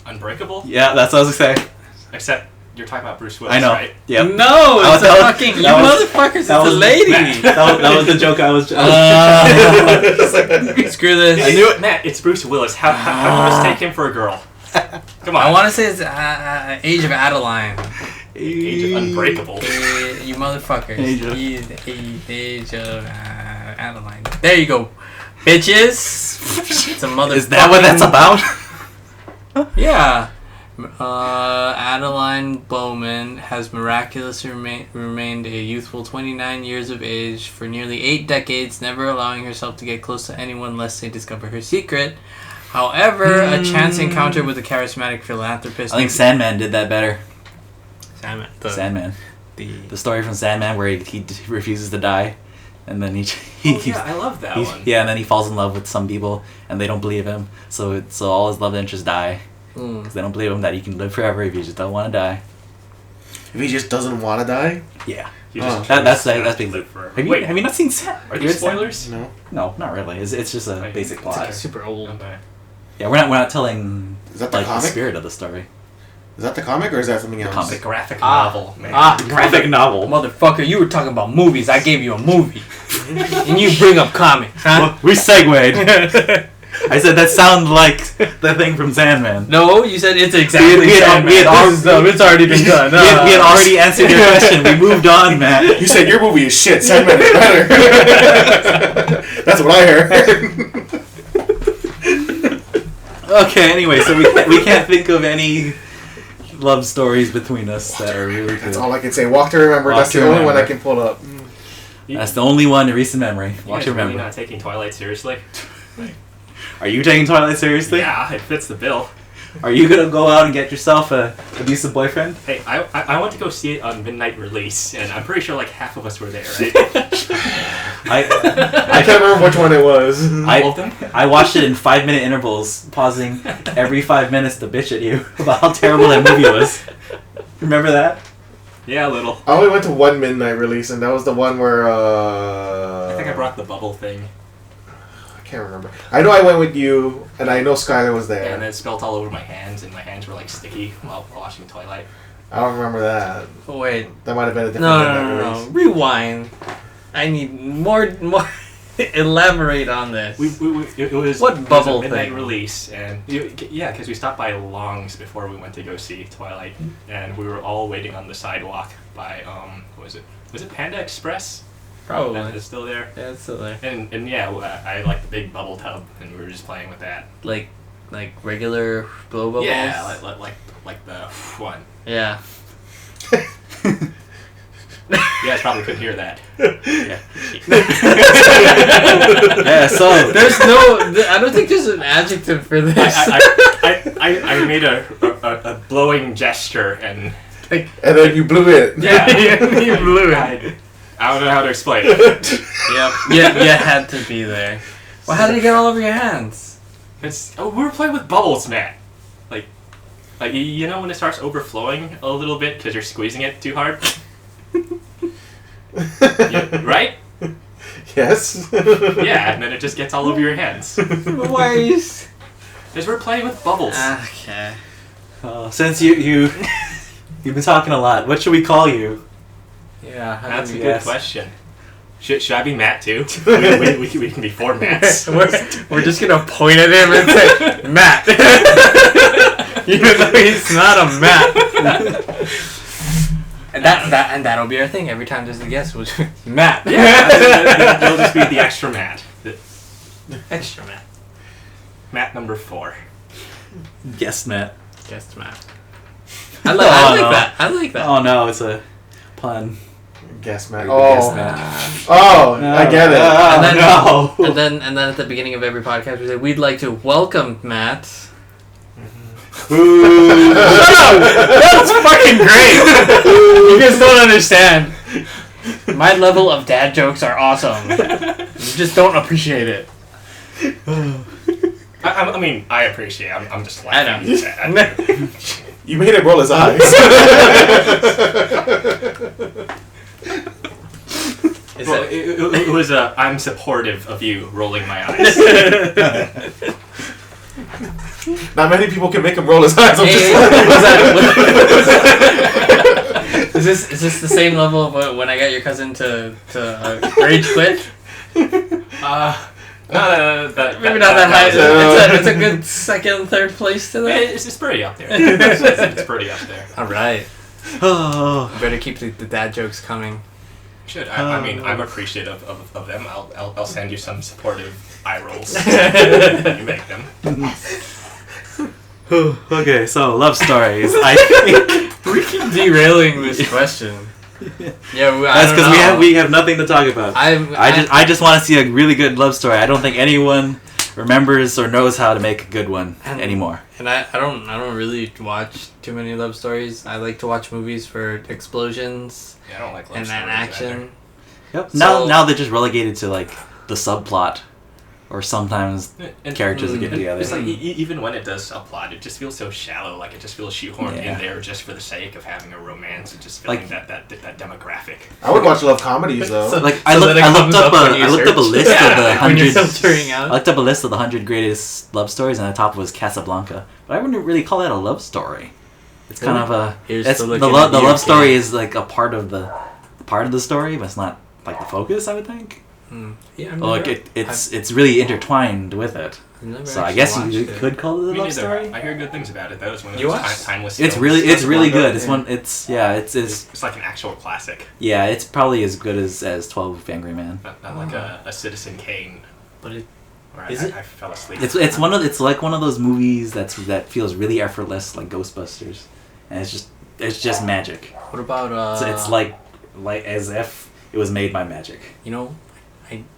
Unbreakable? Yeah, that's what I was gonna say. Except you're talking about Bruce Willis, I know. right? Yep. No, it's That a was- fucking you that was- motherfuckers. It's that a was- lady. That was the joke I was. Screw this. I knew it, Matt. It's Bruce Willis. How do you mistake him for a girl? Come on. I want to say it's Age of Adeline. Age of Unbreakable. You motherfuckers. Age of- Age of Adeline. There you go, bitches. It's a mother. Is that what that's about? Yeah. Adeline Bowman has miraculously remained a youthful 29 years of age for nearly 8 decades, never allowing herself to get close to anyone lest they discover her secret. However, a chance encounter with a charismatic philanthropist... I think Sandman did that better. Sandman. The story from Sandman where he refuses to die, and then he I love that one. Yeah, and then he falls in love with some people, and they don't believe him. So all his love interests die. Because they don't believe him that he can live forever if you just don't want to die. If he just doesn't want to die? Yeah. That's being. live forever. Have you not seen Sam? Are these spoilers? No. No, not really. It's just a basic It's like plot. super old. Okay. Yeah, we're not telling Is that the like the comic? spirit of the story. Is that the comic or is that something else? It's a graphic novel, man. Graphic novel. Motherfucker, you were talking about movies. I gave you a movie. And you bring up comics, huh? We segued. I said that sounded like the thing from Sandman. No, you said it's exactly We had It's already been done. We had already answered your question. We moved on, Matt. You said your movie is shit. Sandman is better. That's what I heard. Okay, anyway, so we can't think of any love stories between us that are really good. That's all I can say. Walk to remember. Walk That's to the only remember. one I can pull up. That's the only one in recent memory. You Walk guys to really remember. not taking Twilight seriously? Are you taking Twilight seriously? Yeah, it fits the bill. Are you gonna go out and get yourself a abusive boyfriend? Hey, I went to go see it on midnight release, and I'm pretty sure like half of us were there, right? I can't remember which one it was. All of them? I watched it in 5-minute intervals, pausing every 5 minutes to bitch at you about how terrible that movie was. Remember that? Yeah, a little. I only went to one midnight release, and that was the one where I think I brought the bubble thing, I can't remember. I know I went with you, and I know Skylar was there. and it spilled all over my hands, and my hands were like sticky while watching Twilight. I don't remember that. Oh, wait. That might have been a different midnight No. release. Rewind. I need more. Elaborate on this. It was What it was bubble a midnight thing? release, and yeah, because we stopped by Long's before we went to go see Twilight, and we were all waiting on the sidewalk by what was it? Was it Panda Express? Probably. It's still there. Yeah, it's still there. And yeah, I like the big bubble tub, and we were just playing with that. Like regular blow bubbles? Yeah, like the one. Yeah. You guys probably couldn't hear that. Yeah. Yeah, so There's no. I don't think there's an adjective for this. I made a blowing gesture, and And then you blew it. yeah, You blew it. I don't know how to explain it. Yep. Yeah, you had to be there. Well, how did it get all over your hands? We were playing with bubbles, man. Like you know when it starts overflowing a little bit because you're squeezing it too hard. Yeah, right? Yes. Yeah, and then it just gets all over your hands. Why are you... Because we're playing with bubbles. Okay. since you've been talking a lot, what should we call you? Yeah, That's a you good guess? question. Should I be Matt too? we can be 4 Matts. we're just gonna point at him and say, Matt. Even though he's not a Matt. And that'll be our thing. Every time there's a guest, we'll do Matt. Yeah, you'll just be the extra Matt. Extra Matt. Matt number 4. Yes, Matt. Guest Matt. I like that. I like that. Oh no, it's a pun. Guess Matt. Guess Oh. Matt. Oh, I get it. And then, no. and then at the beginning of every podcast, we say we'd like to welcome Matt. Ooh. That's fucking great. You guys don't understand. My level of dad jokes are awesome. You just don't appreciate it. I mean, I appreciate it. I'm just laughing. I know. You made him roll his eyes. It was a I'm supportive of you rolling my eyes. Not many people can make him roll his eyes. I'm just Is this the same level of when I got your cousin to rage quit? Maybe not that high. It's a good second, third place to that. It's pretty up there. It's pretty up there. All right. Oh. Better keep the dad jokes coming. Should I mean I'm appreciative of them. I'll send you some supportive eye rolls. You make them. Okay, so love stories. I think We keep derailing this question. Yeah, that's because we have nothing to talk about. I I just want to see a really good love story. I don't think anyone remembers or knows how to make a good one anymore. And I don't really watch too many love stories. I like to watch movies for explosions Yeah, I don't like love and stories action. either. Yep. So- Now they're just relegated to like the subplot. or sometimes And- characters that get together. It's like even when it does a plot, it just feels so shallow. Like it just feels shoehorned in there just for the sake of having a romance and just filling Like- that demographic. I would watch love comedies though. So- Like So that it I looked comes up up when you a list of search. the when you're 100. filtering I out. looked up a list of the 100 greatest love stories, and the top was Casablanca. But I wouldn't really call that a love story. It's kind of a Here's that's, to the looking at you, love story kid. is like a part of the story, but it's not like the focus. I would think. Yeah, Like it's really intertwined with it. So I guess you could call it a Me love neither. story. I hear good things about it. That was one of You those watched? timeless. It's films. really good. It's Yeah. one. It's It's like an actual classic, yeah. It's probably as good as 12 Angry Men. not like a Citizen Kane. But it Where Is I, it? I fell asleep. It's like one of those movies that feels really effortless, like Ghostbusters, and it's just magic. what about It's like as if it was made by magic. you know,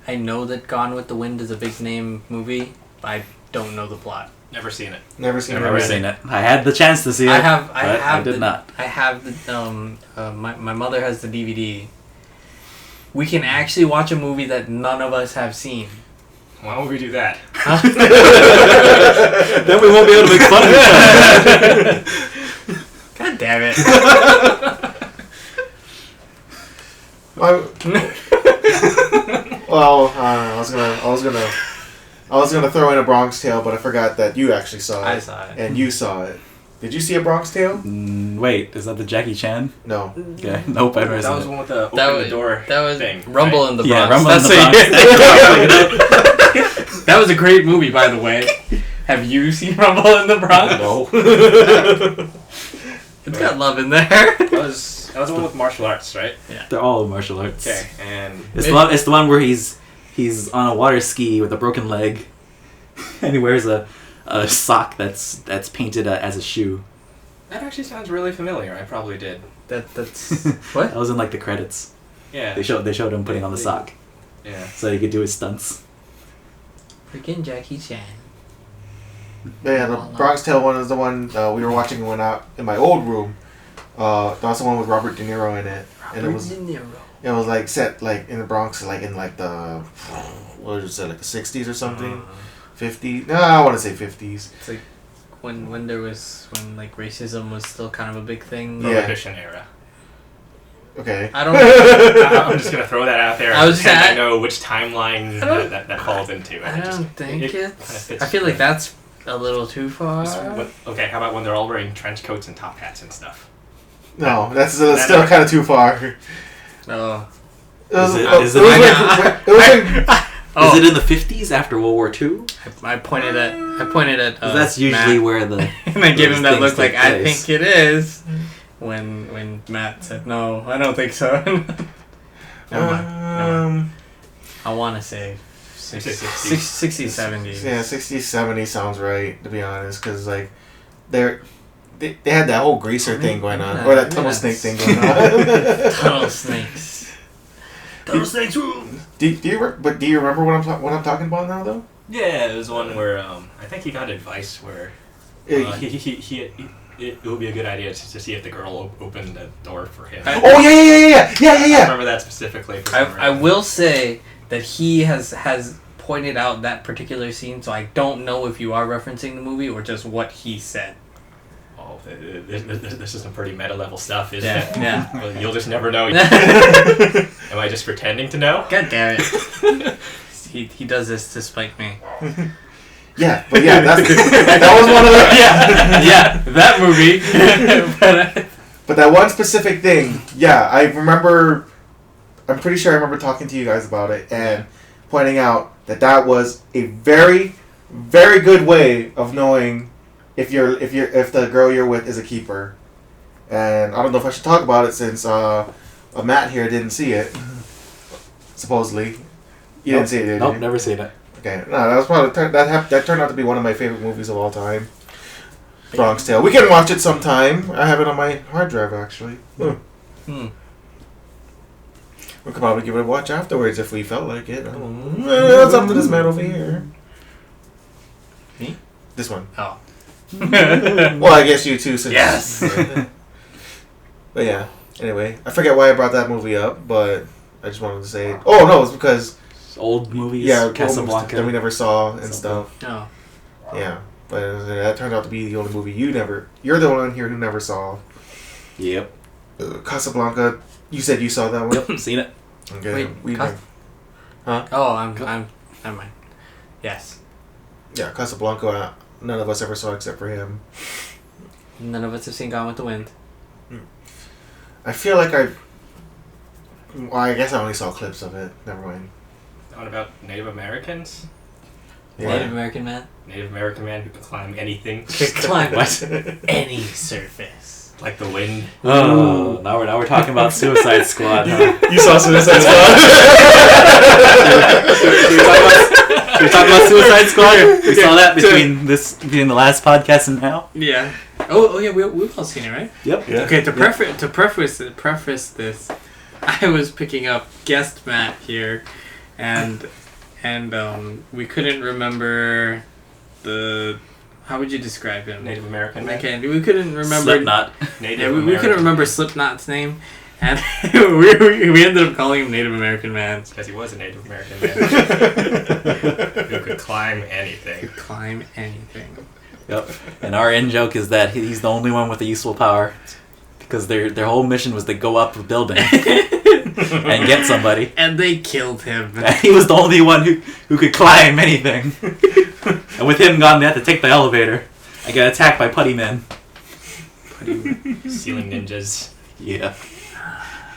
I know that Gone with the Wind is a big name movie, but I don't know the plot. Never seen it. Never seen I've it. never read seen it. I had the chance to see it. I did not. I have the my mother has the DVD. We can actually watch a movie that none of us have seen. Why don't we do that? Then we won't be able to make fun of each other. God damn it. Well, I was gonna throw in a Bronx Tale, but I forgot that you actually saw it. I saw it. And you saw it. Did you see a Bronx Tale? Wait, is that the Jackie Chan? No. Okay, nope, I've never That seen was it. one with the That open was the door that was thing. Rumble right? in the Yeah, Bronx. Rumble in the That's Bronx. That was a great movie, by the way. Have you seen Rumble in the Bronx? No. It's got love in there. That was the one with martial arts, right? They're all martial arts. Okay, and It's the one where he's on a water ski with a broken leg, and he wears a sock that's painted as a shoe. that actually sounds really familiar. I probably did. That's That what? was in like the credits. Yeah. They showed him putting on the sock Yeah. so he could do his stunts. Freaking Jackie Chan. Yeah, the Bronx Tale one is the one we were watching when out in my old room. That's the one with Robert De Niro in it, and it was like set like in the Bronx, like in like the what was it, like the 60s or something, 50s? No, I want to say 50s. It's like when like racism was still kind of a big thing. Yeah. Prohibition era. Okay. I don't. I'm just gonna throw that out there. I was pretend sad. I know which timeline that falls into. I don't think it kinda it's. fits I feel like the- that's a little too far. Okay, how about when they're all wearing trench coats and top hats and stuff? No, that's still kind of too far. Oh. Is it was Oh. Is it in the 50s after World War II? I pointed at. 'Cause that's usually Matt, where the and I gave those him that things look like take I place. think it is. When Matt said no, I don't think so. Never mind. I want to say 60s, 70s. Yeah, 60s, 70s sounds right, to be honest, because like they had that whole greaser thing going on, or that tunnel snake thing going on. Tunnel snakes. Tunnel snakes rule. Do you remember what I'm talking about now though? Yeah, it was one where I think he got advice where it would be a good idea to see if the girl opened the door for him. Oh yeah. I remember that specifically. For some I reason. will say that he has pointed out that particular scene, so I don't know if you are referencing the movie or just what he said. Oh, this is some pretty meta level stuff, isn't Yeah, it? yeah. Well, you'll just never know. Am I just pretending to know? God damn it. He does this to spite me. Yeah, but yeah, that was one of the Yeah, that movie. But that one specific thing, yeah, I remember. I'm pretty sure I remember talking to you guys about it and pointing out that was a very, very good way of knowing if the girl you're with is a keeper. And I don't know if I should talk about it since Matt here didn't see it. Supposedly, you didn't see it, did Nope, you? never seen it. Okay, no, that was probably that turned out to be one of my favorite movies of all time. Bronx Tale. We can watch it sometime. I have it on my hard drive actually. We could probably give it a watch afterwards if we felt like it. It's up to this man over here. Me? This one. Oh. Well, I guess you too. Since Yes. But yeah. Anyway, I forget why I brought that movie up, but I just wanted to say. Oh no, it's because old movies. Yeah, Casablanca. that we never saw and stuff. Oh. Yeah, but that turned out to be the only movie you're the one here who never saw. Yep. Casablanca. You said you saw that one. Yep. Seen it. Okay. Wait, Huh? Oh, I'm. Never mind. Yes. Yeah, Casablanca. None of us ever saw except for him. None of us have seen Gone with the Wind. I feel like I guess I only saw clips of it. Never mind. What about Native Americans? Yeah. Native American man. Native American man who can climb anything. Could climb any surface. Like the wind. Oh, now we're talking about Suicide Squad. Huh? You saw Suicide Squad? Should we talk about Suicide Squad? We saw that between the last podcast and now. Yeah. Oh yeah, we've all seen it, right? Yep. Yeah. Okay, to preface this, I was picking up guest Matt here, and we couldn't remember the. How would you describe him? Native American man. Okay, we couldn't remember. Slipknot. Native Yeah, we American. couldn't remember Slipknot's name, and we ended up calling him Native American Man. Because he was a Native American man who could climb anything. Could climb anything. Yep. And our in joke is that he's the only one with a useful power, because their whole mission was to go up a building and get somebody. And they killed him. And he was the only one who could climb anything. And with him gone, they had to take the elevator and get attacked by putty men. Ceiling ninjas. Yeah.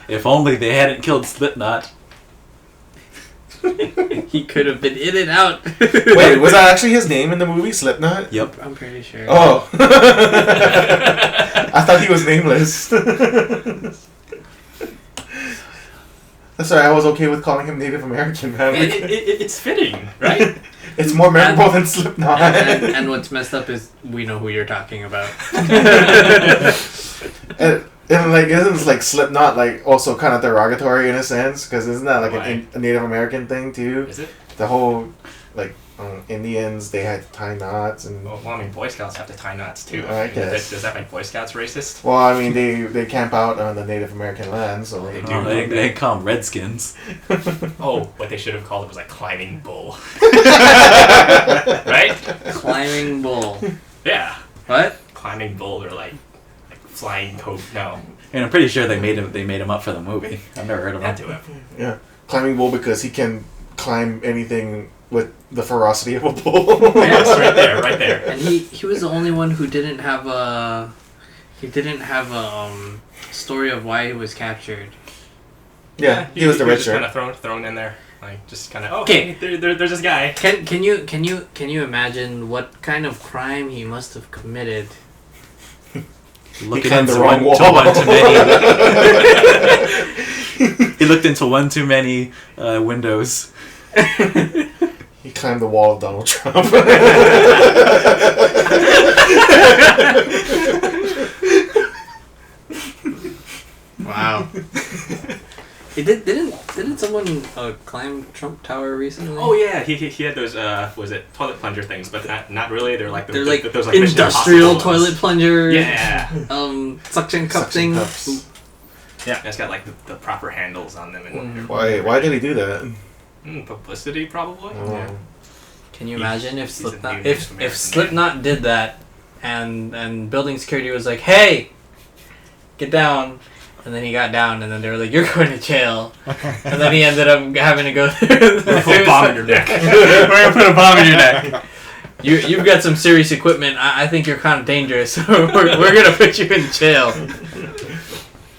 If only they hadn't killed Slipknot. He could have been in and out. Wait, was that actually his name in the movie, Slipknot? Yep. I'm pretty sure. Oh. I thought he was nameless. That's why I was okay with calling him Native American, man. It's fitting, right? It's more memorable than Slipknot. And what's messed up is we know who you're talking about. And like, isn't like Slipknot like also kind of derogatory in a sense? Because isn't that like a Native American thing too? Is it? The whole like Indians, they had to tie knots and. Well, I mean, Boy Scouts have to tie knots too. I guess. Does that make Boy Scouts racist? Well, I mean, they camp out on the Native American land, so They they do. Oh, they call them Redskins. Oh, what they should have called it was like climbing bull. Right? Climbing bull. Yeah. What? Climbing bull or like flying coat. No. And I'm pretty sure they made him up for the movie. I've never heard of Had him. to have. Yeah, climbing bull because he can climb anything with the ferocity of a bull. Yes, right there. And he was the only one who didn't have a story of why he was captured. Yeah, he was the just richer. kind of thrown in there, like just kind of. Okay. Okay, there's this guy. Can you imagine what kind of crime he must have committed? Looking climbed the into wrong one too many. He looked into one too many windows. He climbed the wall of Donald Trump. Wow. Didn't someone climb Trump Tower recently? Oh yeah, he had those was it toilet plunger things, but not really. They're like They're like those, Mission industrial Impossible ones. toilet plunger. Yeah. Suction cup Suction thing. cups. Yeah, it's got like the proper handles on them and Why did he do that? publicity probably. Oh. Yeah. Can you imagine if he's a Slipknot Native if American Slipknot did that, and building security was like, "Hey, get down," and then he got down, and then they were like, "You're going to jail," and then he ended up having to go through. We're gonna put a bomb in your neck. We're gonna put a bomb in your neck. You've got some serious equipment. I think you're kind of dangerous. we're gonna put you in jail.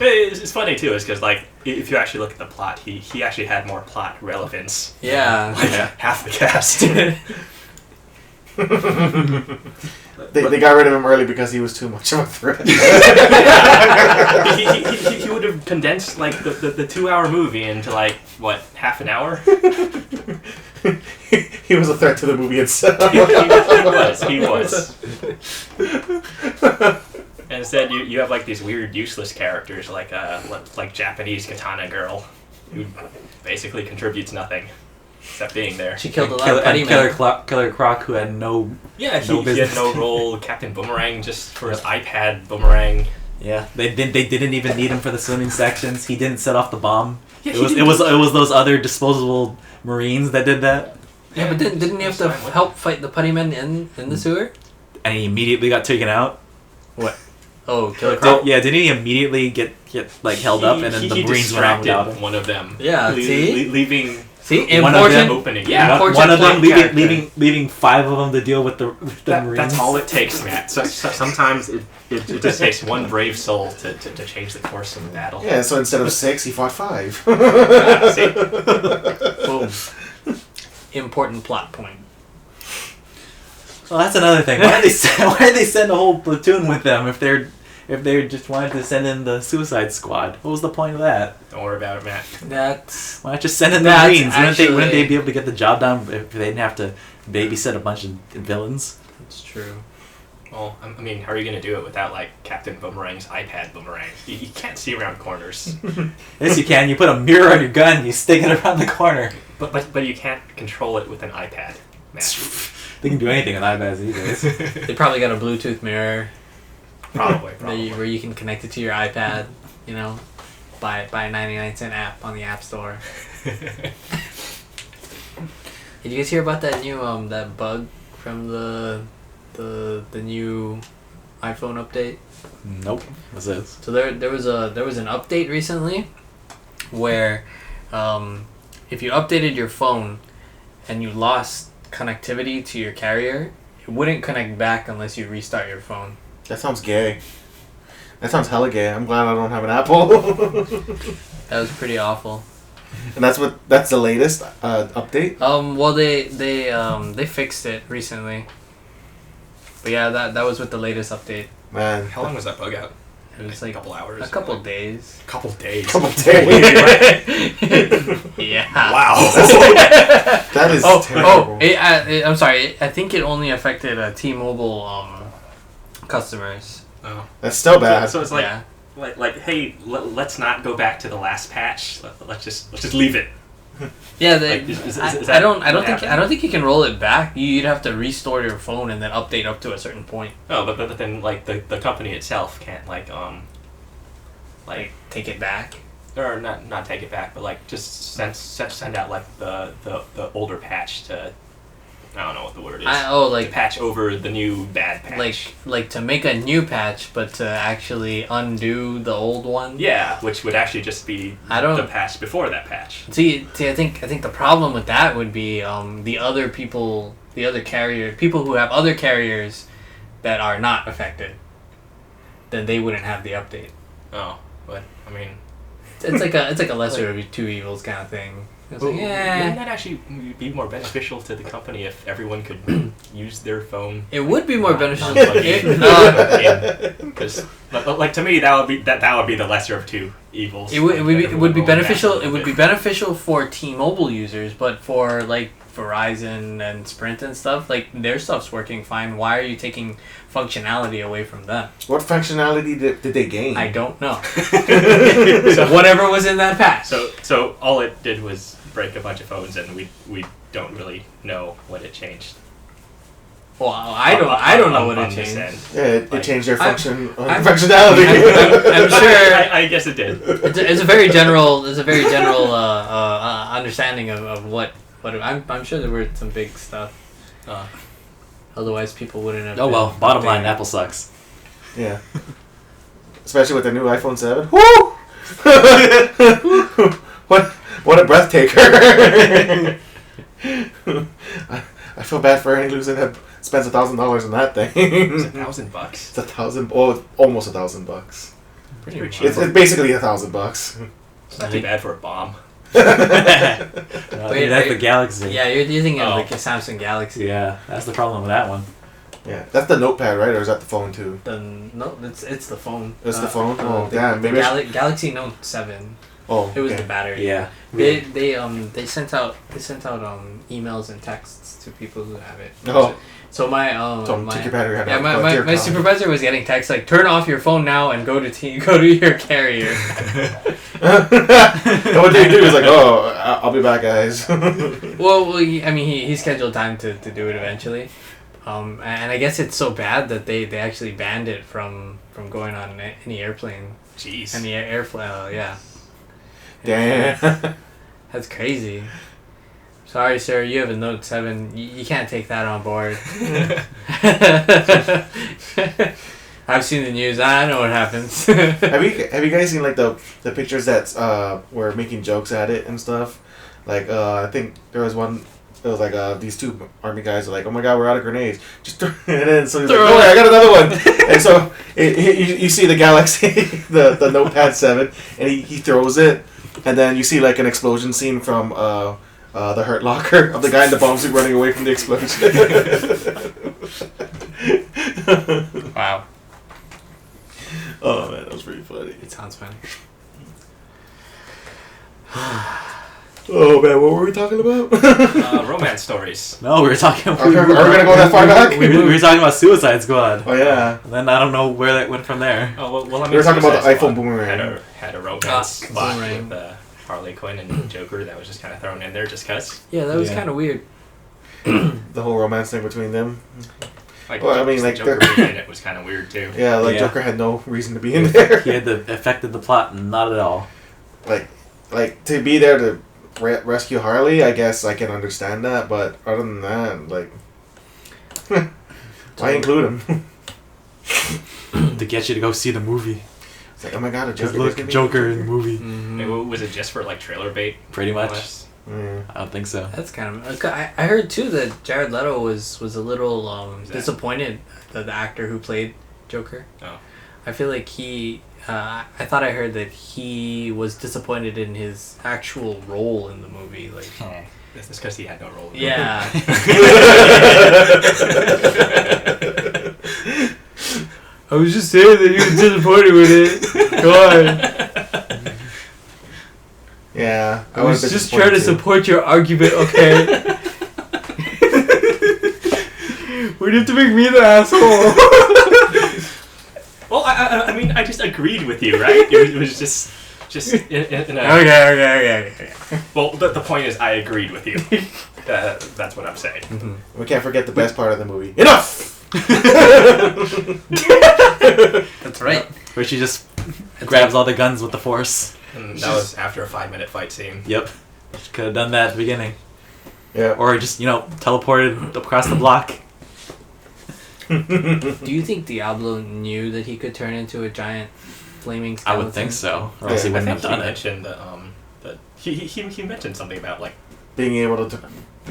It's funny too, is because like if you actually look at the plot, he actually had more plot relevance. Yeah. Like half the cast. They got rid of him early because he was too much of a threat. he would have condensed like the 2-hour movie into like what, half an hour? He was a threat to the movie itself. He was. And instead, you have like these weird, useless characters like Japanese katana girl, who basically contributes nothing except being there. She killed a lot of putty men. Killer Croc, who had no. Yeah, No he business. had no role. Captain Boomerang just for his iPad boomerang. Yeah, they didn't even need him for the swimming sections. He didn't set off the bomb. Yeah, It was those other disposable Marines that did that. Yeah, but didn't he have to help fight the putty men in the sewer? And he immediately got taken out. What? Oh, Killer Croc? Didn't he immediately get like held up and then the Marines went out without him? One of them. Yeah, see? Leaving See, one of them important. opening. Yeah, Important one of them plot leaving 5 of them to deal with the Marines. That's all it takes, Matt. So sometimes it just takes one brave soul to change the course of the battle. Yeah, so instead of 6, he fought 5. See? Boom. Important plot point. Well, that's another thing. Why did they send a whole platoon with them if they just wanted to send in the Suicide Squad? What was the point of that? Don't worry about it, Matt. Why not just send in the Marines? Wouldn't they be able to get the job done if they didn't have to babysit a bunch of villains? That's true. Well, I mean, how are you going to do it without, like, Captain Boomerang's iPad boomerang? You can't see around corners. Yes, you can. You put a mirror on your gun, you stick it around the corner. But you can't control it with an iPad, Matt. They can do anything on iPads these days. They probably got a Bluetooth mirror Probably. where you can connect it to your iPad, you know, buy a 99-cent app on the App Store. Did you guys hear about that new that bug from the new iPhone update? Nope. What's this? So there was an update recently where if you updated your phone and you lost connectivity to your carrier, it wouldn't connect back unless you restart your phone. That sounds gay. That sounds hella gay. I'm glad I don't have an Apple. That was pretty awful. And that's the latest update? Well they fixed it recently. But yeah, that was with the latest update. Man. How long was that bug out? It was like a couple hours. a couple days. Couple days. Couple days. Yeah. Wow. That is Oh, terrible. I'm sorry. I think it only affected T-Mobile customers. Oh. That's still bad. So it's like, Yeah. like, hey, let's not go back to the last patch. Let's just leave it. Yeah, Like, is that I don't what think happened? you can roll it back. You'd have to restore your phone and then update up to a certain point. Oh, but then like the company itself can't like Take it back. or not take it back, but like just send out like the older patch to, I don't know what the word is. To patch over the new bad patch. like to make a new patch, but to actually undo the old one. Yeah, which would actually just be the patch before that patch. See, I think the problem with that would be the other people who have other carriers that are not affected. Then they wouldn't have the update. Oh, but I mean, It's like a lesser of two evils kind of thing. It's like, wouldn't yeah. that actually be more beneficial to the company if everyone could use their phone? It would be more Not beneficial. Because, like to me, that would be the lesser of two evils. It would be beneficial. It It would be beneficial for T-Mobile users, but for like Verizon and Sprint and stuff, like their stuff's working fine. Why are you taking functionality away from them? What functionality did they gain? I don't know. So whatever was in that patch. So all it did was break a bunch of phones, and we don't really know what it changed. Well, I don't know what it on this changed. end. Yeah, it changed their functionality. I'm sure I guess it did. it's a very general understanding of what I'm sure there were some big stuff. Otherwise, people wouldn't have. Oh well, bottom line, Apple sucks. Yeah. Especially with their new iPhone 7. Woo! What a breath taker. I feel bad for any loser that spends $1,000 on that thing. It's $1,000. It's $1,000. Oh, almost $1,000. Pretty cheap. It's basically $1,000. It's not too bad for a bomb. That's the Galaxy. Yeah, you're thinking of like a Samsung Galaxy. Yeah, that's the problem with that one. Yeah, that's the notepad, right? Or is that the phone too? No, it's the phone. It's the phone. Oh, the, damn! the Maybe. Galaxy Note 7. Oh, It was okay. the battery. Yeah. They sent out emails and texts to people who have it. Oh. So my Take your battery out. yeah, my supervisor was getting texts like, turn off your phone now and go to your carrier. And what they do is like, oh, I'll be back, guys. Well, I mean, he scheduled time to do it eventually. And I guess it's so bad that they actually banned it from going on any airplane. Jeez. Any airplane, yeah. Damn. That's crazy. Sorry, sir, you have a Note 7. You can't take that on board. I've seen the news. I know what happens. Have you guys seen like the pictures that were making jokes at it and stuff? Like I think there was one. It was like these two army guys are like, oh my god, we're out of grenades. Just throw, and then so he's like, oh, I got another one. And so you see the Galaxy, the Notepad 7, and he throws it, and then you see like an explosion scene from the Hurt Locker of the guy in the bomb suit running away from the explosion. Wow. Oh man, that was pretty funny. It sounds funny. Oh man, what were we talking about? Romance stories. No, we were talking. Are we gonna go that far back? We were talking about Suicide Squad. Oh yeah. And then I don't know where that went from there. Oh well, I mean, We were talking about the Suicide iPhone Squad boomerang. Had a romance plot Boomerang. with Harley Quinn and Joker that was just kind of thrown in there just cause. Yeah, that was Yeah. kind of weird. The whole romance thing between them. Like, Well, I mean, like, Joker they're- being in it was kind of weird too. Yeah, like Yeah. Joker had no reason to be in there. He had affected the plot, not at all. Like to be there to rescue Harley, I guess I can understand that, but other than that, like, why include him? To get you to go see the movie. It's like, oh my god, a Just Joker. look, Joker in the movie. Mm-hmm. Was it just for like trailer bait? Pretty much. Almost? Mm. I don't think so. That's kind of. I heard too that Jared Leto was a little that? disappointed, the actor who played Joker. Oh. I feel like he. I thought I heard that he was disappointed in his actual role in the movie. Like, That's because he had no role. In it. yeah. I was just saying that he was disappointed with it. God. Yeah, I was would've been just trying to disappointed, too. support your argument, okay? Why do you have to make me the asshole? Well, I mean, I just agreed with you, right? It was just in a... Okay. Well, the point is, I agreed with you. That's what I'm saying. Mm-hmm. We can't forget the best part of the movie. Enough! That's right. Where she just grabs all the guns with the force. And that was after a 5-minute fight scene. Yep. She could have done that at the beginning. Yeah. Or just, teleported across the block. Do you think Diablo knew that he could turn into a giant flaming I skeleton? would think so. Or else he Yeah, wouldn't I have think done he it. mentioned that he mentioned something about like Being able to...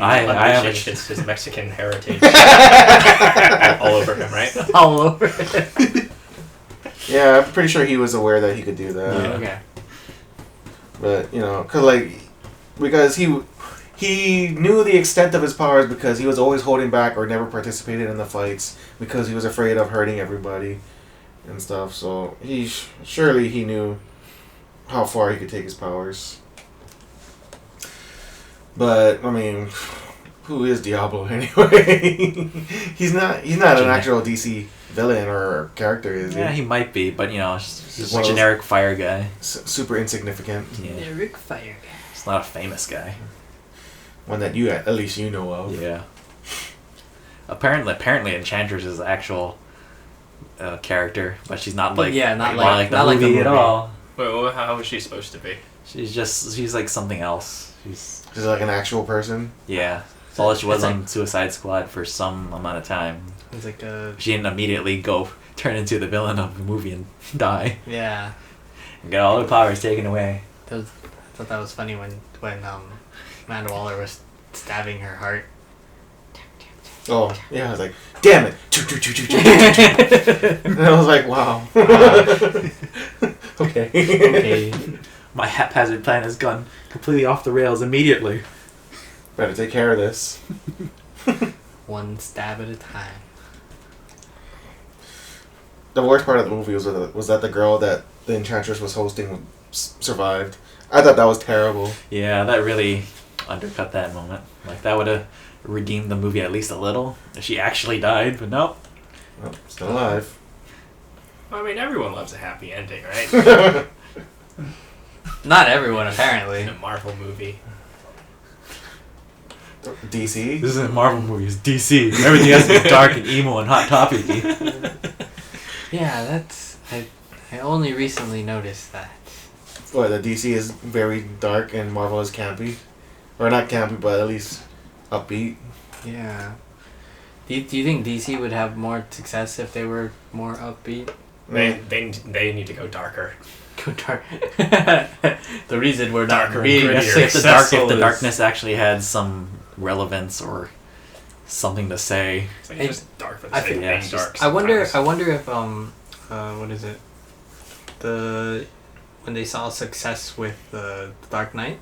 I have unleash a- his Mexican heritage all over him, right? All over it. Yeah, I'm pretty sure he was aware that he could do that. Yeah. Okay. But, because he knew the extent of his powers because he was always holding back or never participated in the fights because he was afraid of hurting everybody and stuff. So surely he knew how far he could take his powers. But I mean, who is Diablo anyway? he's not an actual DC villain or character, is he? Yeah, he might be, but he's He's just one a of those- generic fire guy. Super insignificant. Yeah. Rick Fire guy. He's not a famous guy. One that at least you know of. Yeah. Apparently Enchantress is an actual character, but she's not like Yeah, not the like the movie at movie. all. Well, how was she supposed to be? She's like something else. She's She's like an actual person. yeah. That's all she was It's like- on Suicide Squad for some amount of time. He's like a She didn't immediately go turn into the villain of the movie and die yeah. and get all her powers taken away. I thought that was funny when Amanda Waller was stabbing her heart. Oh, yeah, I was like, damn it! And I was like, wow. Okay. Okay. My haphazard plan has gone completely off the rails immediately. Better take care of this. One stab at a time. The worst part of the movie was that the girl that the Enchantress was hosting survived. I thought that was terrible. Yeah, that really undercut that moment. Like, that would have redeemed the movie at least a little if she actually died, but nope. Well, still alive. I mean, everyone loves a happy ending, right? Not everyone, apparently. In a Marvel movie. DC. This isn't Marvel movies. DC. Everything has to be dark and emo and hot topic-y. Yeah, that's I only recently noticed that. What, the DC is very dark and Marvel is campy, or not campy, but at least upbeat. Yeah. Do you think DC would have more success if they were more upbeat? They need to go darker. Go dark. The reason we're not Darker, being grittier. If the successful is- darkness actually had some relevance or something to say. It's like just dark for the I sake of think- being dark. I wonder sometimes. if what is it? When they saw success with the Dark Knight,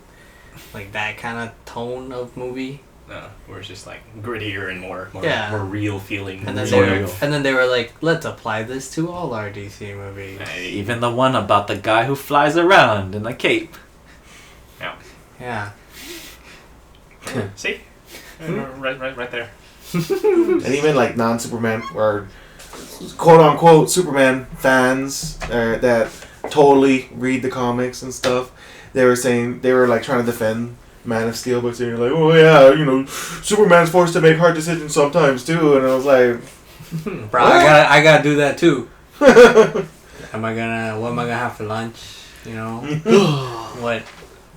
like that kind of tone of movie. No, where it's just like grittier and more Yeah. more real feeling. And then Real. they were like, let's apply this to all our DC movies. Even the one about the guy who flies around in a cape. Yeah. See, right there. And even like non-Superman or quote-unquote Superman fans that totally read the comics and stuff, they were like trying to defend Man of Steel by saying like, oh yeah, you know, Superman's forced to make hard decisions sometimes too, and I was like, Bro, I gotta do that too. What am I gonna have for lunch? You know,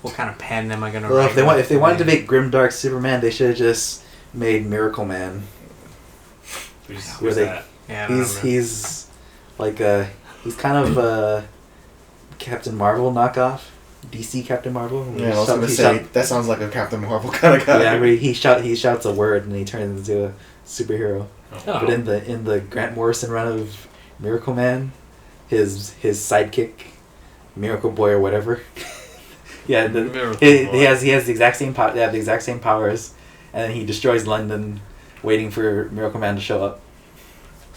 what kind of pen am I gonna? Well, write if they wanted to today? make grimdark Superman, they should have just made Miracle Man. Who's that? Yeah, I don't remember. He's like he's kind of a Captain Marvel knockoff, DC Captain Marvel. yeah, I was gonna say that sounds like a Captain Marvel kind of guy. Yeah, where he shouts a word and he turns into a superhero. Oh. But in the Grant Morrison run of Miracle Man, his sidekick, Miracle Boy or whatever. Yeah, he has the exact same They have the exact same powers, and then he destroys London, waiting for Miracle Man to show up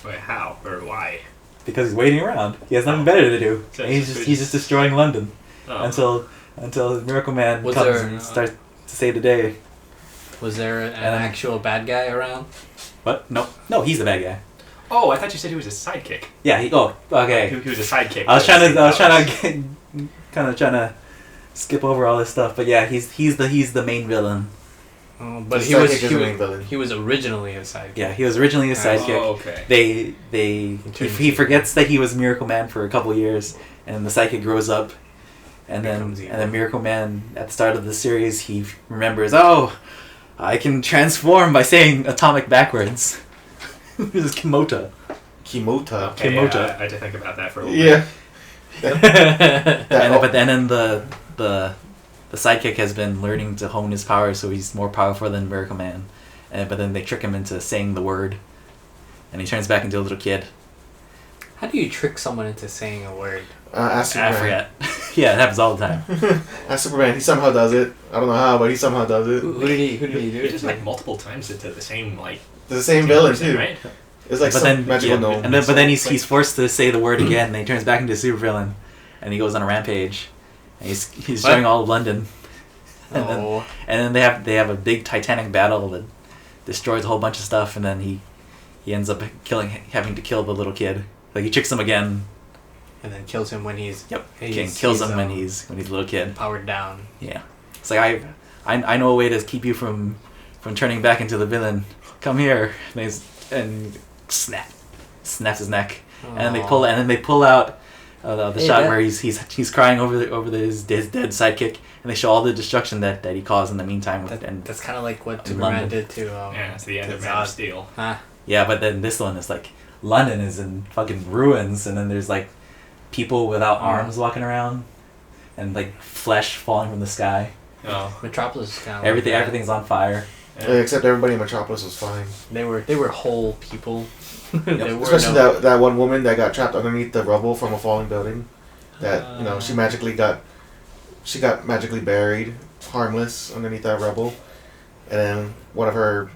Wait, how or why? because he's waiting around. He has nothing better to do. So And he's just destroying London Oh. until Miracle Man Was comes there- and starts to save the day. Was there an And- actual bad guy around? What? No, he's the bad guy. Oh, I thought you said he was a sidekick. Yeah. Okay. He was a sidekick. I was trying to skip over all this stuff, but yeah, he's the main villain. Oh, but The he was sidekick is the main villain. he was originally a sidekick. Yeah, he was originally a sidekick. Oh, okay. He forgets that he was Miracle Man for a couple years, and the sidekick grows up, and Becomes then evil. Miracle Man at the start of the series he remembers, oh, I can transform by saying atomic backwards. This is Kimota. Kimota. Okay, Kimota. yeah, I had to think about that for a little Yeah. But then the sidekick has been learning to hone his powers, so he's more powerful than Miracle Man. But then they trick him into saying the word, and he turns back into a little kid. How do you trick someone into saying a word? Ask I Superman. forget. Yeah, it happens all the time. Ask Superman. He somehow does it. I don't know how, but he somehow does it. Who did he do He it just to? like multiple times into the same like. It's the same villain too. Right? It's like But some then- magical yeah, gnome. But then he's forced to say the word again, and he turns back into a supervillain, and he goes on a rampage, and he's What? destroying all of London, and Oh, then they have a big Titanic battle that destroys a whole bunch of stuff, and then he ends up having to kill the little kid. Like he tricks him again. and then kills him when he's Kills him when he's a little kid. powered down. Yeah, it's like I know a way to keep you from turning back into the villain. Come here, and snaps his neck, and then they pull out the Hey, shot that- where he's crying over his dead sidekick, and they show all the destruction that he caused in the meantime. That's kind of like what in Superman London. did to. Yeah, it's the end to of Man of Zod. Steel. Huh? Yeah, but then this one is like London is in fucking ruins, and then there's like people without arms walking around, and like flesh falling from the sky. Oh. Metropolis is kind of Everything's on fire. Except everybody in Metropolis was fine. They were whole people. They were Especially that one woman that got trapped underneath the rubble from a falling building. That she got magically buried, harmless underneath that rubble, and then one of her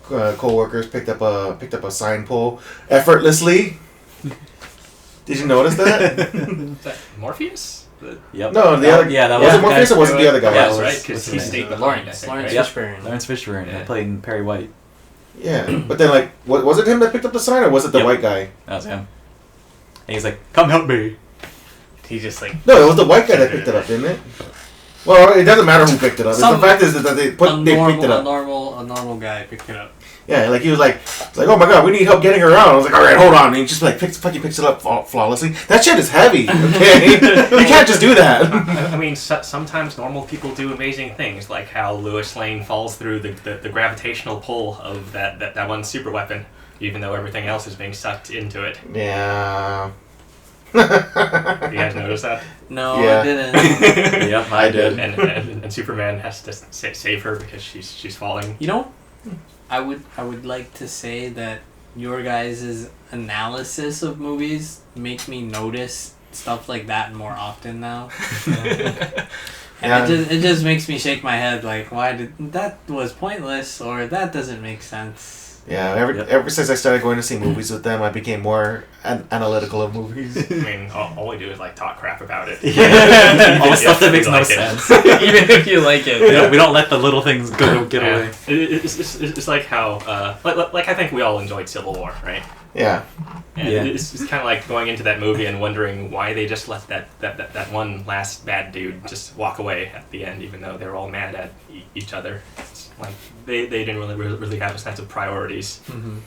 co-workers picked up a sign pole effortlessly. Did you notice that? Is that Morpheus? Yep. No, the other. Yeah, that was was it Morpheus or was it the other guy? Yeah, That's it was- right, because what's he his stayed name? behind. I think, Lawrence right? Fishburne. Lawrence Fishburne. Yeah. They played Perry White. Yeah, but then like, was it him that picked up the sign or was it the Yep. white guy? That was him. And he's like, "Come help me." He just like No, it was the white guy that picked it up, didn't it? Well, it doesn't matter who picked it up. The fact is that they picked it up. A normal guy picked it up. Yeah, like he was like, oh my god, we need help getting her out. I was like, all right, hold on. And he just like picks it up flawlessly. That shit is heavy. Okay, you can't just do that. I mean, sometimes normal people do amazing things, like how Lois Lane falls through the gravitational pull of that one super weapon, even though everything else is being sucked into it. Yeah. You guys notice that? No, Yeah. I didn't. Yep, I did. And Superman has to save her because she's falling. You know, I would like to say that your guys' analysis of movies make me notice stuff like that more often now. And it just makes me shake my head like, why did that was pointless, or that doesn't make sense. Yeah, ever since I started going to see movies with them, I became more analytical of movies. I mean, all we do is like talk crap about it. Yeah. All the stuff that makes no like sense. Even if you like it. We don't let the little things get away. It's like how, like I think we all enjoyed Civil War, right? Yeah. And Yeah. it's kind of like going into that movie and wondering why they just let that one last bad dude just walk away at the end, even though they were all mad at each other. It's like they didn't really have a sense of priorities, Mm-hmm.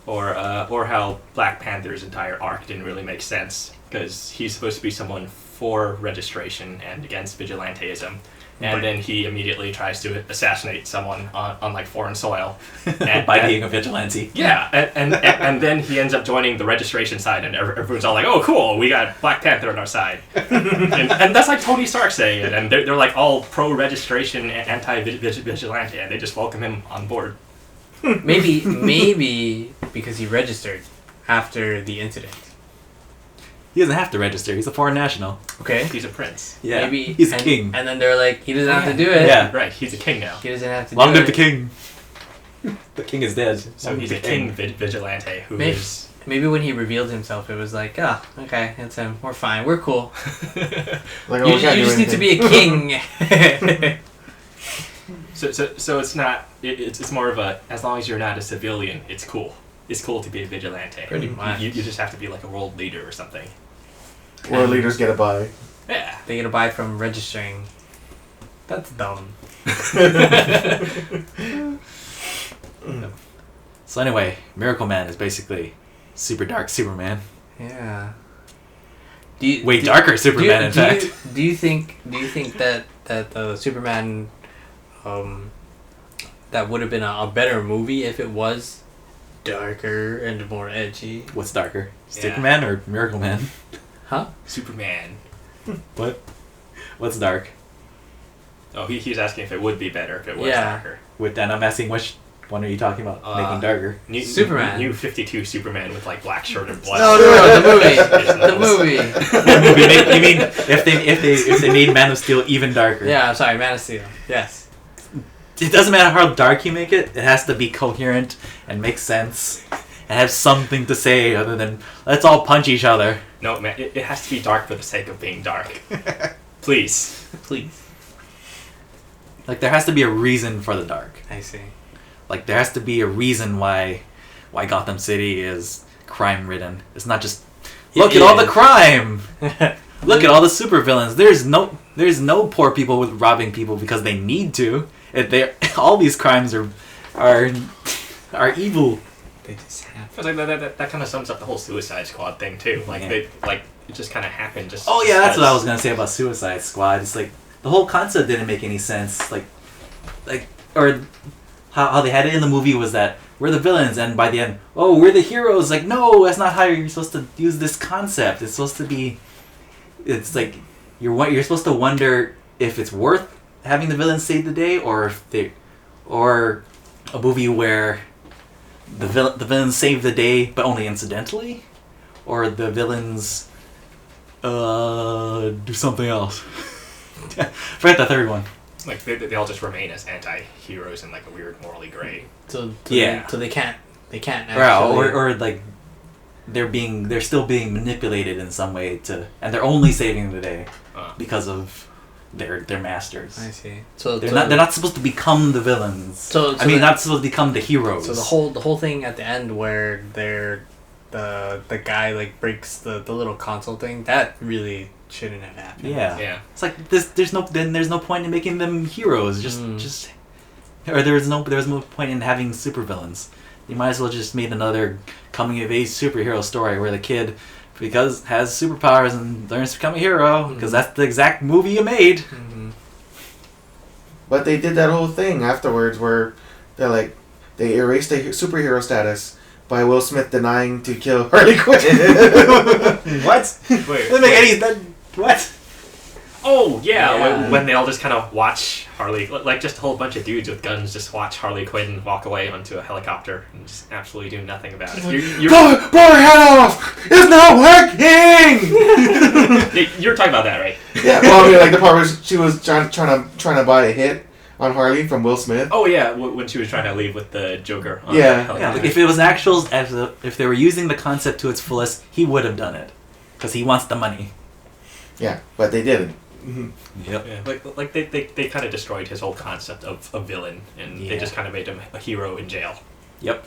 or how Black Panther's entire arc didn't really make sense because he's supposed to be someone for registration and against vigilantism. And then he immediately tries to assassinate someone on like foreign soil, and, By being a vigilante. yeah, and then he ends up joining the registration side, and everyone's all like, "Oh, cool, we got Black Panther on our side," and that's like Tony Stark saying it, and they're like all pro-registration and anti-vigilante, and they just welcome him on board. Maybe because he registered after the incident. He doesn't have to register. He's a foreign national. Okay. He's a prince. Yeah. Maybe He's a king. And then they're like, he doesn't have to do it. Yeah. Right, he's a king now. He doesn't have to Long do live it. the king. The king is dead. So Long he's live a the king vigilante who Maybe. is. Maybe when he revealed himself, it was like, okay, it's him. We're fine. We're cool. Like, You we can't do just need to anything. be a king. So it's not. It's more of a. As long as you're not a civilian, it's cool. It's cool to be a vigilante. Pretty much. You just have to be like a world leader or something. World leaders get a buy. Yeah. They get a buy from registering. That's dumb. So anyway, Miracle Man is basically super dark Superman. Yeah. Darker Superman, in fact. Do you think that the Superman, that would have been a better movie if it was darker and more edgy? What's darker? Yeah. Superman or Miracle Man? Huh? Superman. What? What's dark? Oh, he's asking if it would be better if it was Yeah. darker. And I'm asking which one are you talking about? Making darker. Superman. New 52 Superman with like black shirt and blood. No, the movie. His The nose. movie. You mean if they made Man of Steel even darker? Yeah, I'm sorry, Man of Steel. Yes. It doesn't matter how dark you make it. It has to be coherent and make sense and have something to say other than let's all punch each other. No, man, it has to be dark for the sake of being dark. Please. Please. Like there has to be a reason for the dark. I see. Like there has to be a reason why Gotham City is crime ridden. It's not just look at all the crime. Look at all the supervillains. There's no poor people with robbing people because they need to. All these crimes are evil. They just have. It's like that kind of sums up the whole Suicide Squad thing too. Like Yeah. it just kind of happened. Just. Oh yeah, that's what I was because- gonna say about Suicide Squad. It's like the whole concept didn't make any sense. Like or how they had it in the movie was that we're the villains, and by the end, oh, we're the heroes. Like no, that's not how you're supposed to use this concept. It's supposed to be. It's like you're supposed to wonder if it's worth having the villains save the day, or or a movie where the villains save the day but only incidentally, or the villains do something else. Forget the third one. Like they all just remain as anti-heroes in like a weird morally gray. So Yeah. they can't actually. Or like they're still being manipulated in some way and they're only saving the day because of their masters. I see. So They're not supposed to become the villains. So not supposed to become the heroes. So the whole thing at the end where they're the guy like breaks the little console thing, that really shouldn't have happened. Yeah. It's like this. There's no point in making them heroes. Or there's no point in having supervillains. You might as well just made another coming of age superhero story where the kid has superpowers and learns to become a hero because that's the exact movie you made. Mm-hmm. But they did that whole thing afterwards where they erased the superhero status by Will Smith denying to kill Harley Quinn. What? Wait. Doesn't make any. What? Oh, yeah, when they all just kind of watch Harley, like just a whole bunch of dudes with guns just watch Harley Quinn walk away onto a helicopter and just absolutely do nothing about it. Blow her head off! It's not working! You're talking about that, right? Yeah, well, I mean, like the part where she was trying to buy a hit on Harley from Will Smith. Oh, yeah, when she was trying to leave with the Joker on Yeah. the Yeah, helicopter. like if it was actual, if they were using the concept to its fullest, he would have done it because he wants the money. Yeah, but they didn't. Yep. Yeah, like they kind of destroyed his whole concept of a villain, and they just kind of made him a hero in jail. Yep.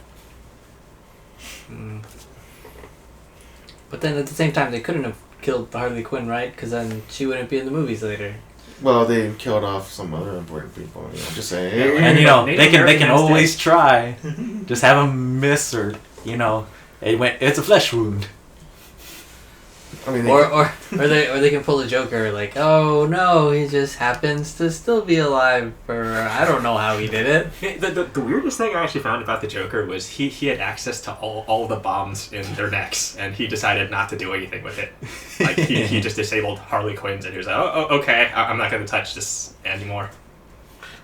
But then at the same time, they couldn't have killed Harley Quinn, right? Because then she wouldn't be in the movies later. Well, they killed off some other important people. You know, just saying. And Native they can American always Dead. try. Just have them miss or it's a flesh wound. I mean, Or they can pull a Joker like, oh no, he just happens to still be alive, or I don't know how he did it. The weirdest thing I actually found about the Joker was he had access to all the bombs in their necks, and he decided not to do anything with it. Like he just disabled Harley Quinn's, and he was like, oh okay, I'm not going to touch this anymore.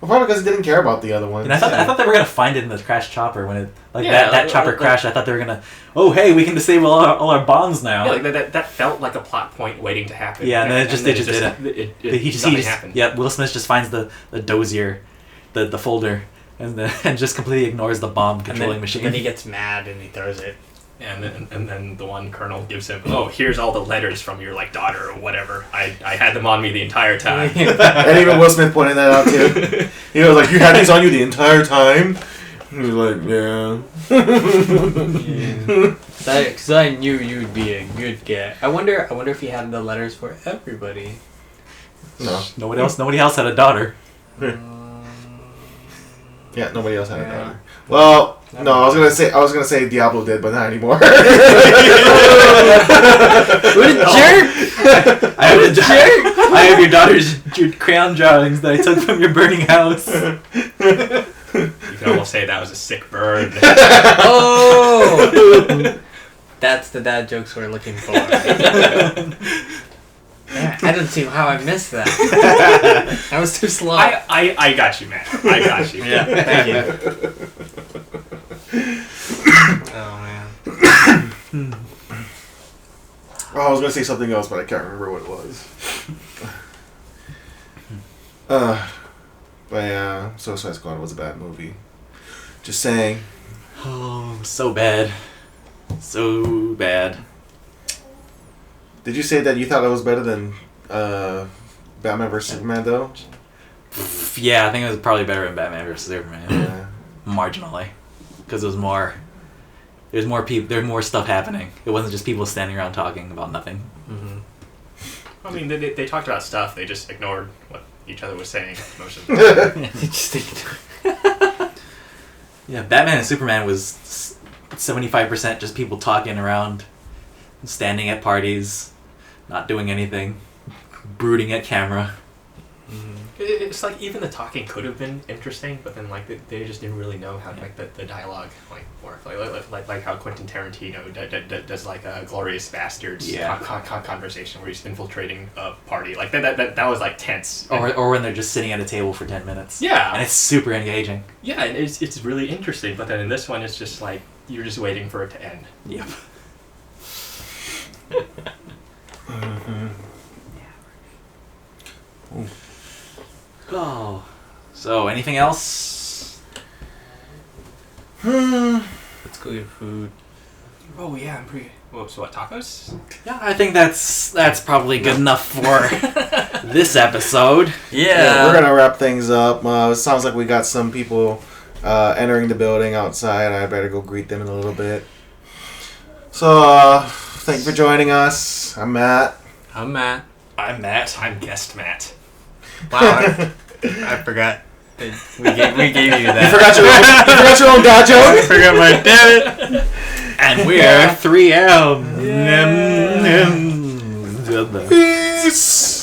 well, probably because he didn't care about the other ones. And I thought they were gonna find it in the crash chopper when it Yeah, that chopper crashed. I thought they were gonna, oh hey, we can disable all our bombs now. Yeah, like that felt like a plot point waiting to happen. Yeah, and then they just Nothing didn't. happened. Yeah, Will Smith just finds the dozier, the folder, and just completely ignores the bomb controlling machine. And then he gets mad and he throws it. And then the one colonel gives him, oh, here's all the letters from your daughter or whatever. I had them on me the entire time. And even Will Smith pointed that out too. He was like, "You had these on you the entire time." He was like, "Yeah." Because I knew you'd be a good guy. I wonder if he had the letters for everybody. No. Nobody else had a daughter. Yeah, nobody else had a Yeah. daughter. Well, no, I was gonna say Diablo did, but not anymore. What a jerk! I have your daughter's crayon drawings that I took from your burning house. You can almost say that was a sick burn. Oh! That's the dad jokes we're looking for. I don't see how I missed that. I was too slow. I got you, man. I got you. Yeah, thank you. Oh man. Oh, I was gonna say something else, but I can't remember what it was. But yeah, Suicide Squad was a bad movie. Just saying. Oh, so bad. So bad. Did you say that you thought it was better than Batman vs Superman though? Yeah, I think it was probably better than Batman vs Superman. Yeah. Marginally. Because there's more people, there's more stuff happening. It wasn't just people standing around talking about nothing. Mm-hmm. I mean, they talked about stuff. They just ignored what each other was saying most of the time. Yeah, Batman and Superman was 75% just people talking around, standing at parties, not doing anything, brooding at camera. It's like even the talking could have been interesting, but then they just didn't really know how to make the dialogue work. Like how Quentin Tarantino does like a Glorious Bastards conversation where he's infiltrating a party. Like that was like tense. Or when they're just sitting at a table for 10 minutes. Yeah. And it's super engaging. Yeah, and it's really interesting. But then in this one, it's just like you're just waiting for it to end. Yep. Oh. So, anything else? Let's go get food. Oh yeah, I'm pretty. Whoa, so what, tacos? Yeah, I think that's probably good enough for this episode. Yeah, we're gonna wrap things up. It sounds like we got some people entering the building outside. I better go greet them in a little bit. So, thank you for joining us. I'm Matt. I'm Matt. I'm Matt. I'm guest Matt. Wow, I forgot. We gave you that. You forgot your own dad I joke? forgot my dad. And we're 3M. Peace.